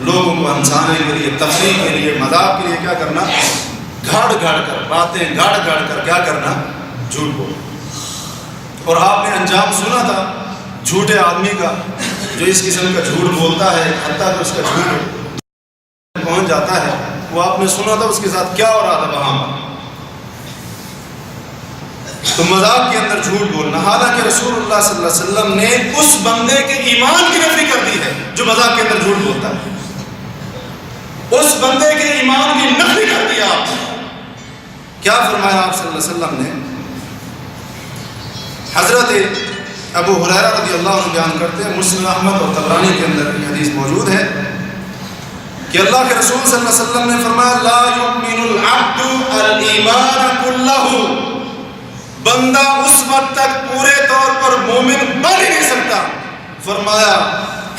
لوگوں کو ہنسانے کے لیے، تفریح کے لیے، مذاق کے لیے کیا کرنا؟ گھاڑ گھاڑ کر باتیں گھاڑ گھاڑ کر کیا کرنا؟ جھوٹ بولنا۔ اور آپ نے انجام سنا تھا جھوٹے آدمی کا، جو اس قسم کا جھوٹ بولتا ہے حتیٰ کہ اس کا جھوٹ پہنچ جاتا ہے، وہ آپ نے سنا تھا اس کے ساتھ کیا ہو رہا تھا وہاں۔ تو مذاق کے اندر جھوٹ بولنا، حالانکہ رسول اللہ صلی اللہ علیہ وسلم نے اس بندے کے ایمان کی نفی کر دی ہے جو مذاق کے اندر جھوٹ بولتا ہے، اس بندے کے ایمان کی نفی کر دیا آپ نے۔ کیا فرمایا آپ صلی اللہ علیہ وسلم نے؟ حضرت ابو ہریرہ رضی اللہ عنہ بیان کرتے ہیں، مسلم احمد اور طبرانی کے اندر یہ حدیث موجود ہے کہ اللہ کے رسول صلی اللہ علیہ وسلم نے فرمایا لا یؤمن العبد الایمان کلہ، بندہ اس وقت تک پورے طور پر مومن بن ہی نہیں سکتا، فرمایا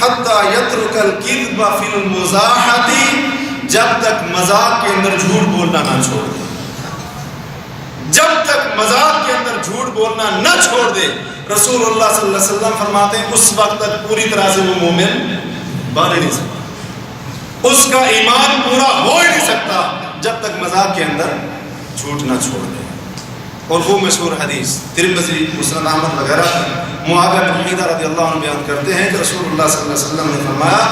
حتی یترک الکذب فی المزاحۃ، جب تک مذاق کے اندر جھوٹ بولنا نہ چھوڑ دے، جب تک مذاق کے اندر جھوٹ بولنا نہ چھوڑ دے، رسول اللہ صلی اللہ علیہ وسلم فرماتے ہیں اس وقت تک پوری طرح سے وہ مومن بن ہی نہیں سکتا، اس کا ایمان پورا ہو ہی نہیں سکتا جب تک مذاق کے اندر جھوٹ نہ چھوڑ دے۔ اور وہ مشہور حدیث ترمذی، مسند احمد وغیرہ معاویہ بن حیدہ رضی اللہ عنہ بیان کرتے ہیں کہ رسول اللہ صلی اللہ علیہ وسلم نے فرمایا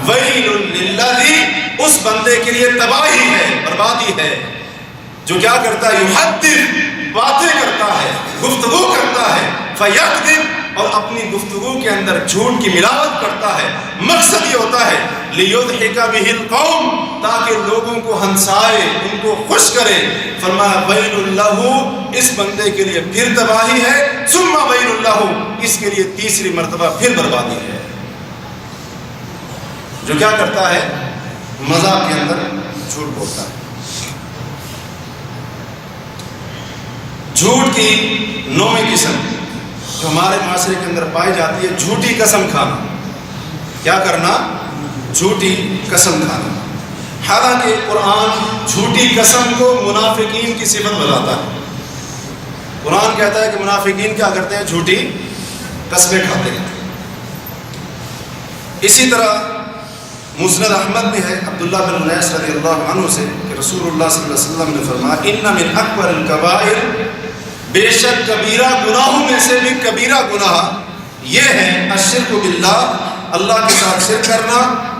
ویل للذی، اس بندے کے لیے تباہی ہے، بربادی ہے جو کیا کرتا ہے؟ یحدث، باتیں کرتا ہے، گفتگو کرتا ہے، فیکذب، اور اپنی گفتگو کے اندر جھوٹ کی ملاوٹ کرتا ہے، مقصد یہ ہوتا ہے لیضحک بہ القوم، تاکہ لوگوں کو ہنسائے، ان کو خوش کرے۔ فرمایا ویل لہ، اس بندے کے لیے پھر تباہی ہے، ثم ویل لہ، اس کے لیے تیسری مرتبہ پھر بربادی ہے، جو کیا کرتا ہے؟ مذاق کے اندر جھوٹ بولتا ہے۔ جھوٹ کی نویں قسم جو ہمارے معاشرے کے اندر پائی جاتی ہے، جھوٹی قسم کھانا۔ کیا کرنا؟ جھوٹی قسم کھانا۔ حالانکہ قرآن جھوٹی قسم کو منافقین کی صفت بتاتا ہے۔ قرآن کہتا ہے کہ منافقین کیا کرتے ہیں؟ جھوٹی قسمیں کھاتے ہیں۔ اسی طرح مسند احمد میں ہے عبداللہ بن انیس رضی اللہ عنہ سے کہ رسول اللہ صلی اللہ علیہ وسلم نے فرمایا ان من اکبر الکبائر، بے شک کبیرہ گناہوں میں سے بھی کبیرہ گناہ یہ ہے الشرک باللہ، اللہ کے ساتھ شرک کرنا،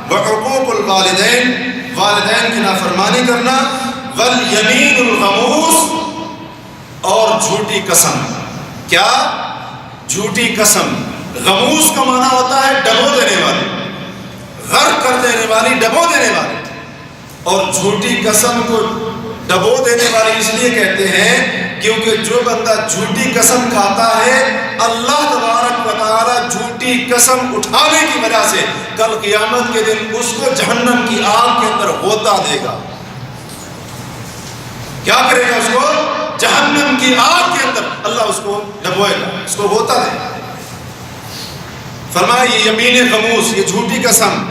وحقوق الوالدین، والدین کی نافرمانی کرنا، والیمین الغموس، اور جھوٹی قسم۔ کیا؟ جھوٹی قسم۔ غموس کا معنی ہوتا ہے ڈبو دینے والی، غرق کر دینے والی، ڈبو دینے والی۔ اور جھوٹی قسم کو ڈبو دینے والی اس لیے کہتے ہیں کیونکہ جو بندہ جھوٹی قسم کھاتا ہے اللہ تبارک و تعالی جھوٹی قسم اٹھانے کی وجہ سے کل قیامت کے دن اس کو جہنم کی آگ کے اندر ہوتا دے گا۔ کیا کرے گا؟ اس کو جہنم کی آگ کے اندر اللہ اس کو ڈبوئے گا، اس کو ہوتا دے گا۔ فرمایا یہ یمین غموس، یہ جھوٹی قسم،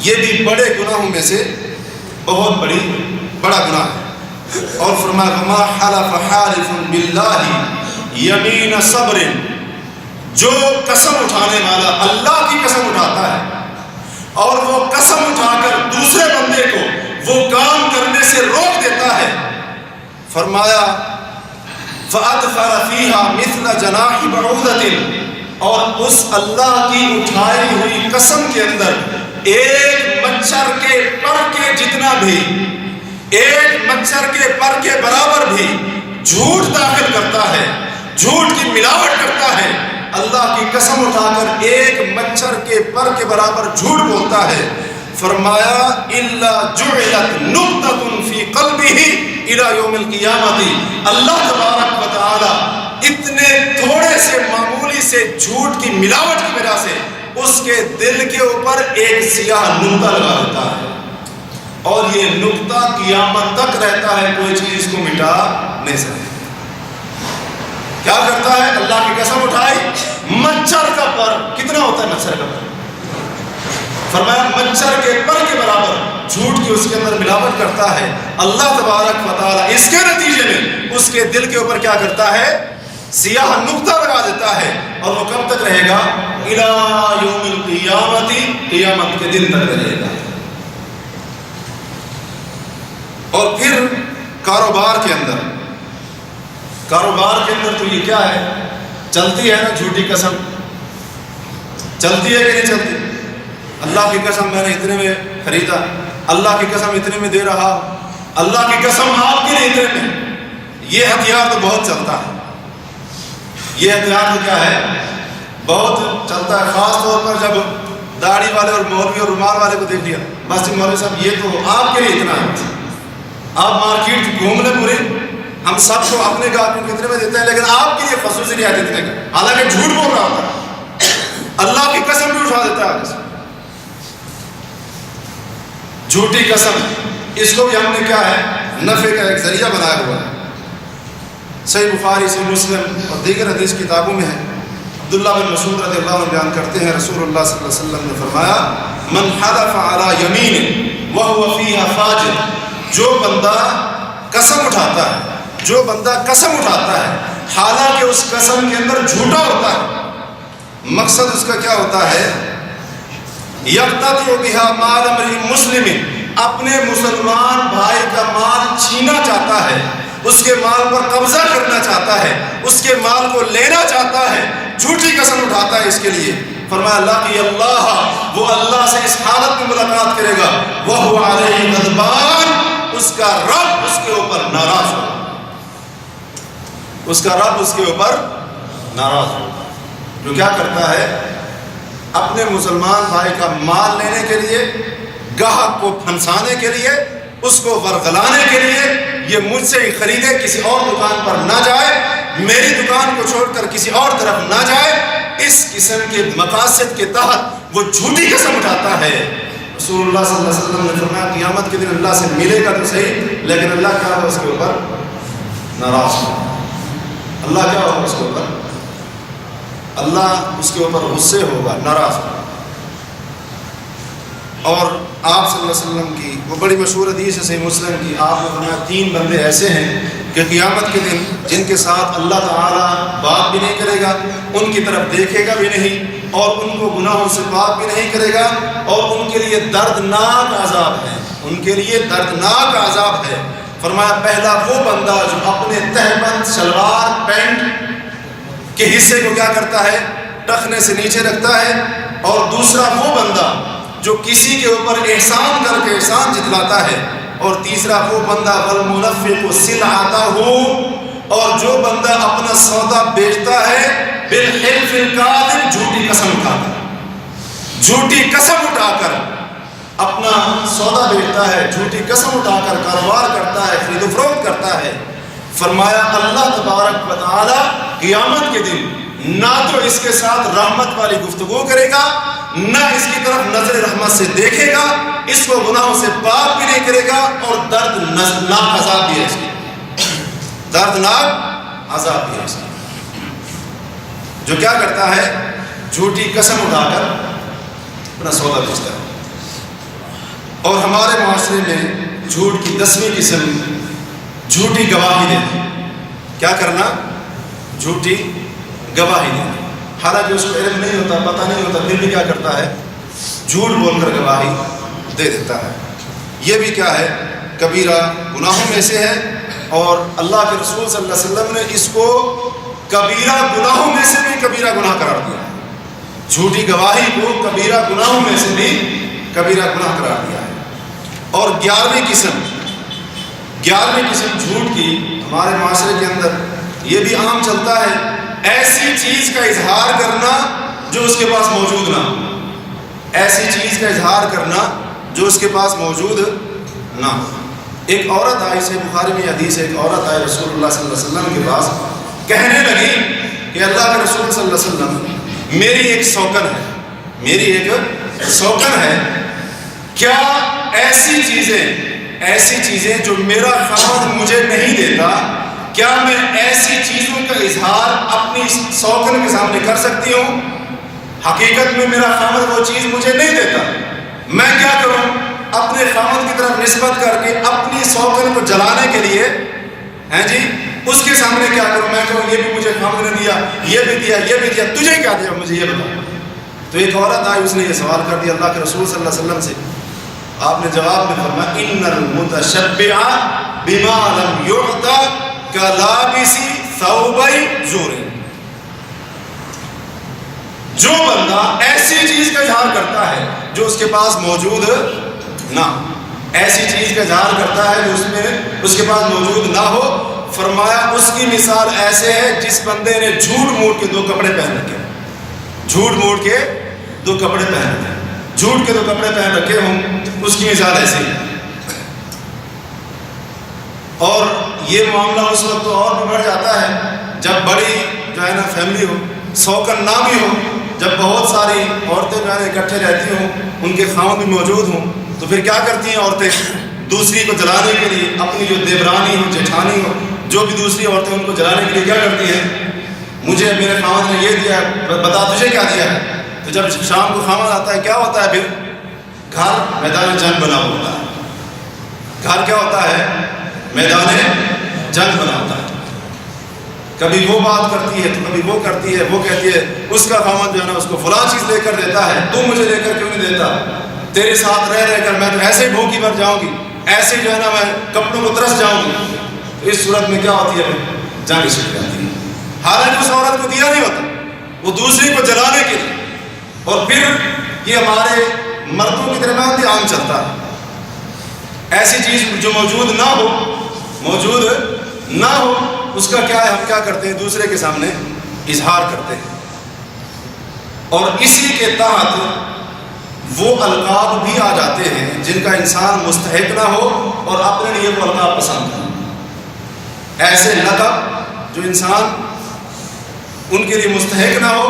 یہ بھی بڑے گناہوں میں سے بہت بڑا گناہ ہے۔ اور فرمایا وما حلف حالف باللہ یمین صبر، جو قسم اٹھانے والا اللہ کی قسم اٹھاتا ہے اور وہ قسم اٹھا کر دوسرے بندے کو وہ کام کرنے سے روک دیتا ہے، فرمایا فأدخل فيها مثل جناح بعوضة، اور اس اللہ کی اٹھائی ہوئی قسم کے اندر ایک مچھر کے پر کے جتنا بھی، ایک مچھر کے پر کے برابر بھی جھوٹ داخل کرتا ہے، جھوٹ کی ملاوٹ کرتا ہے، اللہ کی قسم اٹھا کر ایک مچھر کے پر کے برابر جھوٹ بولتا ہے۔ فرمایا الا جعلت نقطۃ فی قلبہ الی یوم القیامۃ، اللہ تبارک و تعالی اتنے تھوڑے سے معمولی سے جھوٹ کی ملاوٹ کی وجہ سے اس کے دل کے اوپر ایک سیاہ نقطہ لگا دیتا ہے، اور یہ نقطہ قیامت تک رہتا ہے، کوئی چیز کو مٹا نہیں سکتی۔ کیا کرتا ہے؟ اللہ کی قسم اٹھائی، مچھر کا پر کتنا ہوتا ہے؟ مچھر کا پر، فرمایا مچھر کے پر کے برابر جھوٹ کی اس کے اندر ملاوٹ کرتا ہے، اللہ تبارک و تعالی اس کے نتیجے میں اس کے دل کے اوپر کیا کرتا ہے؟ سیاہ نقطہ لگا دیتا ہے، اور وہ کب تک رہے گا؟ الی یوم القیامت، قیامت کے دن تک رہے گا۔ اور پھر کاروبار کے اندر تو یہ کیا ہے؟ چلتی ہے نا جھوٹی قسم، چلتی ہے کہ نہیں چلتی؟ اللہ کی قسم میں نے اتنے میں خریدا، اللہ کی قسم اتنے میں دے رہا، اللہ کی قسم آپ کے لیے اتنے میں۔ یہ ہتھیار تو بہت چلتا ہے، یہ ہتھیار تو کیا ہے؟ بہت چلتا ہے، خاص طور پر جب داڑھی والے اور مولوی اور رومال والے کو دیکھ لیا، بس مولوی صاحب یہ تو آپ کے لیے اتنا ہے۔ آپ مارکیٹ گھوم لیں پورے، ہم سب کو اپنے گاہکوں کو کتنے میں دیتے ہیں، لیکن آپ کے لیے خصوصی رعایت اتنے کا، حالانکہ جھوٹ بول رہا ہوتا ہے، اللہ کی قسم بھی اٹھا دیتا ہے آگے سے۔ جھوٹی قسم، اس کو بھی ہم نے کیا ہے؟ نفع کا ایک ذریعہ بنایا ہوا ہے۔ صحیح بخاری، صحیح مسلم اور دیگر حدیث کتابوں میں ہے، عبداللہ بن مسعود رضی اللہ عنہ بیان کرتے ہیں، رسول اللہ صلی اللہ علیہ وسلم نے فرمایا، من حلف علی یمین وہو فیہا فاجر، جو بندہ قسم اٹھاتا ہے، جو بندہ قسم اٹھاتا ہے حالانکہ اس قسم کے اندر جھوٹا ہوتا ہے، مقصد اس کا کیا ہوتا ہے؟ یقتطع بہا مال امرئ مسلم، اپنے مسلمان بھائی کا مال چھینا چاہتا ہے، اس کے مال پر قبضہ کرنا چاہتا ہے، اس کے مال کو لینا چاہتا ہے، جھوٹی قسم اٹھاتا ہے اس کے لیے۔ فرمایا لقی اللہ، وہ اللہ سے اس حالت میں ملاقات کرے گا، وہو علیہ غضبان، اس کا رب اس کے اوپر ناراض ہوگا، اس کا رب اس کے اوپر ناراض ہوگا۔ جو کیا کرتا ہے؟ اپنے مسلمان بھائی کا مال لینے کے لیے، گاہک کو پھنسانے کے لیے، اس کو ورغلانے کے لیے، یہ مجھ سے ہی خریدے، کسی اور دکان پر نہ جائے، میری دکان کو چھوڑ کر کسی اور طرف نہ جائے، اس قسم کے مقاصد کے تحت وہ جھوٹی قسم اٹھاتا ہے۔ رسول اللہ صلی اللہ علیہ وسلم نے فرمایا قیامت کے دن اللہ سے ملے گا تو صحیح، لیکن اللہ کیا ہوگا؟ اس کے اوپر ناراض ہوگا۔ اللہ کیا ہوگا؟ اس کے اوپر، اللہ اس کے اوپر غصے ہوگا، ناراض ہوگا۔ اور آپ صلی اللہ علیہ وسلم کی وہ بڑی مشہور حدیث ہے صحیح مسلم کی، آپ نے فرمایا 3 بندے ایسے ہیں کہ قیامت کے دن جن کے ساتھ اللہ تعالیٰ بات بھی نہیں کرے گا، ان کی طرف دیکھے گا بھی نہیں، اور ان کو گناہوں سے پاک بھی نہیں کرے گا، اور ان کے لیے دردناک عذاب ہے، ان کے لیے دردناک عذاب ہے۔ فرمایا پہلا وہ بندہ جو اپنے تہبند شلوار پینٹ کے حصے کو کیا کرتا ہے؟ ٹخنے سے نیچے رکھتا ہے، اور دوسرا وہ بندہ جو کسی کے اوپر احسان کر کے احسان جتلاتا ہے، اور تیسرا وہ بندہ والمنفق سلعتہ، اور جو بندہ اپنا سودا بیچتا ہے بالحلف الکاذب، جھوٹی قسم اٹھا کر، جھوٹی قسم اٹھا کر اپنا سودا بیچتا ہے، جھوٹی قسم اٹھا کر کاروبار کرتا ہے، خرید و فروخت کرتا ہے۔ فرمایا اللہ تبارک و تعالی قیامت کے دن نہ تو اس کے ساتھ رحمت والی گفتگو کرے گا، نہ اس کی طرف نظر رحمت سے دیکھے گا، اس کو گناہوں سے پاک بھی نہیں کرے گا، اور دردناک عذاب بھی ہے اس کی، دردناک عذاب بھی ہے اس کی۔ جو کیا کرتا ہے؟ جھوٹی قسم اٹھا کر اپنا سودا بیچتا ہے۔ اور ہمارے معاشرے میں جھوٹ کی 10ویں قسم جھوٹی گواہی دینا۔ کیا کرنا؟ جھوٹی گواہی دینا، حالانکہ اس کو علم نہیں ہوتا، پتہ نہیں ہوتا، پھر بھی کیا کرتا ہے؟ جھوٹ بول کر گواہی دے دیتا ہے۔ یہ بھی کیا ہے؟ کبیرہ گناہوں میں سے ہے، اور اللہ کے رسول صلی اللہ علیہ وسلم نے اس کو کبیرہ گناہوں میں سے بھی کبیرہ گناہ قرار دیا، جھوٹی گواہی کو کبیرہ گناہوں میں سے بھی کبیرہ گناہ قرار دیا ہے۔ اور 11ویں قسم جھوٹ کی ہمارے معاشرے کے اندر یہ بھی عام چلتا ہے، ایسی چیز کا اظہار کرنا جو اس کے پاس موجود نہ ہو، ایسی چیز کا اظہار کرنا جو اس کے پاس موجود نہ ہو۔ ایک عورت آئی، سے بخاری میں حدیث ہے، ایک عورت آئی رسول اللہ صلی اللہ علیہ وسلم کے پاس، کہنے لگی کہ اللہ کے رسول صلی اللہ علیہ وسلم، میری ایک سوکن ہے، کیا ایسی چیزیں جو میرا خاوند مجھے نہیں دیتا، کیا میں ایسی چیزوں کا اظہار اپنی سوکن کے سامنے کر سکتی ہوں؟ حقیقت میں میرا خاوند وہ چیز مجھے نہیں دیتا، میں کیا کروں؟ اپنے خاوند کی طرف نسبت کر کے اپنی سوکن کو جلانے کے لیے اس کے سامنے کیا کروں؟ میں کہوں یہ بھی مجھے خامد نے دیا، یہ بھی دیا، یہ بھی دیا، تجھے کیا دیا مجھے یہ بتا۔ تو ایک عورت آئی، اس نے یہ سوال کر دیا اللہ کے رسول صلی اللہ علیہ وسلم سے، آپ نے جواب میں فرمایا ان المتشبع بما لم يعط كلابس ثوبي زور، جو بندہ ایسی چیز کا اظہار کرتا ہے جو اس کے پاس موجود نہ، ایسی چیز کا اظہار کرتا ہے جو اس کے پاس موجود نہ ہو، فرمایا اس کی مثال ایسے ہے جس بندے نے جھوٹ موٹ کے 2 کپڑے پہن رکھے، جھوٹ موٹ کے 2 کپڑے پہن رکھے، جھوٹ کے 2 کپڑے پہن رکھے ہوں، اس کی مثال ایسی ہے۔ اور یہ معاملہ اس وقت تو اور بھی بڑھ جاتا ہے جب بڑی جو ہے نا فیملی ہو، سوکن نامی ہو، جب بہت ساری عورتیں جو ہے اکٹھے رہتی ہوں، ان کے خاوند بھی موجود ہوں، تو پھر کیا کرتی ہیں عورتیں؟ دوسری کو جلانے کے لیے اپنی جو دیورانی ہو، جیٹھانی ہو، جو بھی دوسری عورتیں ان کو جلانے کے لیے کیا کرتی ہیں؟ مجھے میرے خاوند نے یہ دیا ہے، بتا تجھے کیا دیا ہے؟ تو جب شام کو خاوند آتا ہے کیا ہوتا ہے؟ پھر گھر میدان جنگ بنا ہوتا ہے، گھر کیا ہوتا ہے؟ میدان جنگ بنا ہوتا ہے۔ کبھی وہ بات کرتی ہے تو کبھی وہ کرتی ہے، وہ کہتی ہے اس کا خاوند جو ہے نا اس کو فلاں چیز لے کر دیتا ہے، تو مجھے لے کر کیوں نہیں دیتا؟ تیرے ساتھ رہ رہ کر میں تو ایسے بھوکی مر جاؤں گی، ایسے جو ہے نا میں کپڑوں کو ترس جاؤں گی۔ تو اس صورت میں کیا ہوتی ہے؟ جنگ چھڑ جاتی ہے، حالانکہ اس عورت کو دیا نہیں ہوتا، وہ دوسری کو جلانے کے لیے۔ اور پھر یہ ہمارے مردوں کے درمیان بھی عام چلتا ہے، ایسی چیز جو موجود نہ ہو، موجود نہ ہو، اس کا کیا ہے؟ ہم کیا کرتے ہیں؟ دوسرے کے سامنے اظہار کرتے ہیں، اور اسی کے تحت وہ القاب بھی آ جاتے ہیں جن کا انسان مستحق نہ ہو اور اپنے لیے وہ القاب پسند کرے۔ ایسے لقب جو انسان ان کے لیے مستحق نہ ہو،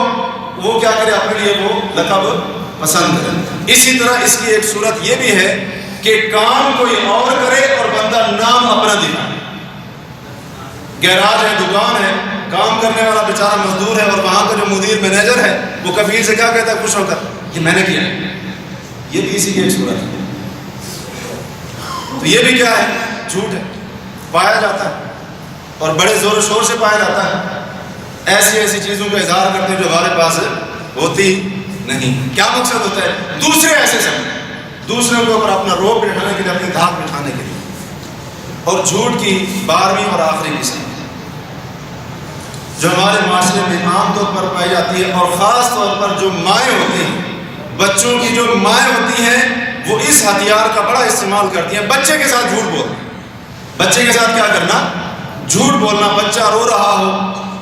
وہ کیا کرے؟ اپنے لیے وہ لقب پسند کرے۔ اسی طرح اس کی ایک صورت یہ بھی ہے کہ کام کوئی اور کرے اور بندہ نام اپنا دکھائے۔ گیراج ہے، دکان ہے، کام کرنے والا بیچارہ مزدور ہے، اور وہاں کا جو مدیر مینیجر ہے وہ کفیل سے کیا کہتا ہے خوش ہو کر؟ یہ میں نے کیا، یہ بھی اسی کی ایک صورت ہے۔ تو یہ بھی کیا ہے؟ جھوٹ ہے، پایا جاتا ہے، اور بڑے زور و شور سے پایا جاتا ہے۔ ایسی ایسی چیزوں کا اظہار کرتے ہیں جو ہمارے پاس ہوتی نہیں۔ کیا مقصد ہوتا ہے؟ دوسرے ایسے سمجھے، دوسروں کے اوپر اپنا روب بٹھانے کے لیے، اپنی دھاک بٹھانے کے لیے۔ اور جھوٹ کی 12ویں اور آخری قسم جو ہمارے معاشرے میں عام طور پر پائی جاتی ہے، اور خاص طور پر جو مائیں ہوتی ہیں، بچوں کی جو مائیں ہوتی ہیں، وہ اس ہتھیار کا بڑا استعمال کرتی ہیں۔ بچے کے ساتھ جھوٹ بولنا، بچے کے ساتھ کیا کرنا؟ جھوٹ بولنا۔ بچہ رو رہا ہو،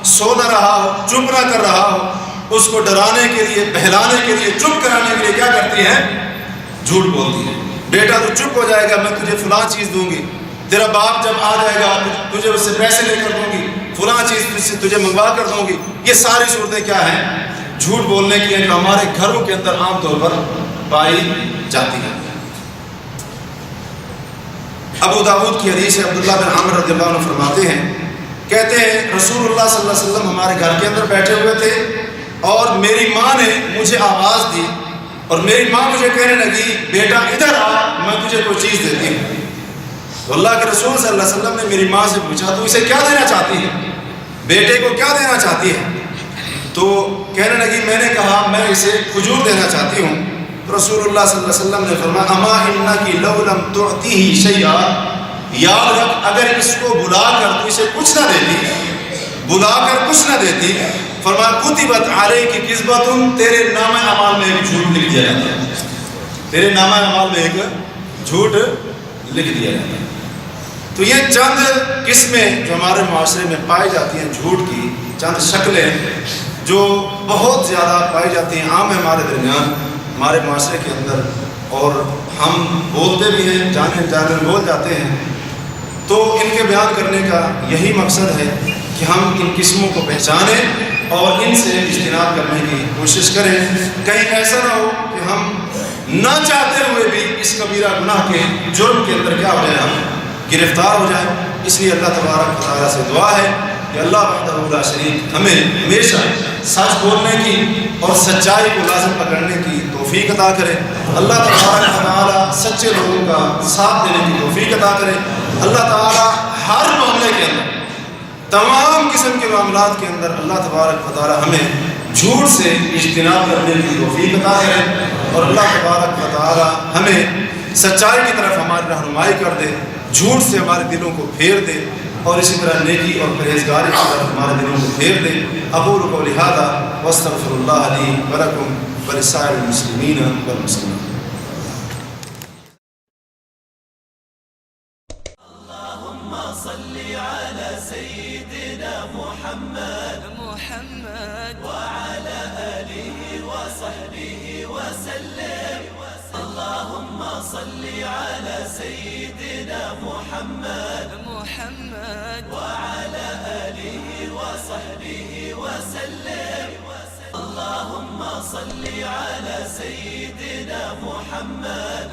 سو نہ رہا ہو، چپ نہ کر رہا ہو، اس کو ڈرانے کے لیے، بہلانے کے لیے، چپ کرانے کے لیے کیا کرتی ہیں؟ جھوٹ بولتی ہے۔ بیٹا تو چپ ہو جائے گا، میں تجھے فلاں چیز دوں گی، تیرا باپ جب آ جائے گا تجھے اس سے پیسے لے کر دوں گی، فلاں چیز تجھے منگوا کر دوں گی۔ یہ ساری صورتیں کیا ہیں؟ جھوٹ بولنے کی ہیں، جو ہمارے گھروں کے اندر عام طور پر پائی جاتی ہیں۔ ابو داؤد کی حدیث ہے، عبداللہ بن عامر رضی اللہ عنہ فرماتے ہیں، کہتے ہیں رسول اللہ صلی اللہ علیہ وسلم ہمارے گھر کے اندر بیٹھے ہوئے تھے، اور میری ماں نے مجھے آواز دی، اور میری ماں مجھے کہنے لگی بیٹا ادھر آ، میں تجھے کوئی چیز دیتی ہوں۔ تو اللہ کے رسول صلی اللہ علیہ وسلم نے میری ماں سے پوچھا تو اسے کیا دینا چاہتی ہے؟ بیٹے کو کیا دینا چاہتی ہے؟ تو کہنے لگی میں نے کہا میں اسے کھجور دینا چاہتی ہوں۔ تو رسول اللہ صلی اللہ علیہ وسلم نے فرمایا اما انکی لو لم تعطیہ شیئا، یاد رکھ اگر اس کو بلا کر تو اسے کچھ نہ دیتی، بلا کر کچھ نہ دیتی، فرمایا کتبت علیک کذبۃ، تیرے نامہ اعمال میں ایک جھوٹ لکھ دیا جاتا ہے، تیرے نامہ اعمال میں ایک جھوٹ لکھ دیا جاتا ہے۔ تو یہ چند قسمیں جو ہمارے معاشرے میں پائی جاتی ہیں جھوٹ کی، چند شکلیں جو بہت زیادہ پائی جاتی ہیں، عام ہے ہمارے درمیان، ہمارے معاشرے کے اندر، اور ہم بولتے بھی ہیں، جانے جانے بول جاتے ہیں۔ تو ان کے بیان کرنے کا یہی مقصد ہے کہ ہم ان قسموں کو پہچانیں اور ان سے اجتناب کرنے کی کوشش کریں، کہیں ایسا نہ ہو کہ ہم نہ چاہتے ہوئے بھی اس کبیرہ گناہ کے جرم کے اندر کیا ہو جائے، ہم گرفتار ہو جائیں۔ اس لیے اللہ تبارک و تعالیٰ سے دعا ہے کہ اللہ وحدہ لا شریک ہمیں ہمیشہ سچ بولنے کی اور سچائی کو لازم پکڑنے کی توفیق عطا کرے۔ اللہ تبارک و تعالیٰ سچے لوگوں کا ساتھ دینے کی توفیق عطا کرے۔ اللہ تعالیٰ ہر معاملے کے اندر تمام قسم کے معاملات کے اندر اللہ تبارک و تعالی ہمیں جھوٹ سے اجتناب کرنے کی توفیق عطا کرے، اور اللہ تبارک و تعالی ہمیں سچائی کی طرف ہماری رہنمائی کر دے، جھوٹ سے ہمارے دلوں کو پھیر دے، اور اسی طرح نیکی اور پرہیزگاری کی طرف ہمارے دلوں کو پھیر دے۔ اقول قولی ھذا واستغفر اللہ لی ولکم ولسائر المسلمین والمسلمات۔ صل على سيدنا محمد وعلى آله وصحبه وسلم. اللهم صل على سيدنا محمد وعلى آله وصحبه وسلم. اللهم صل على سيدنا محمد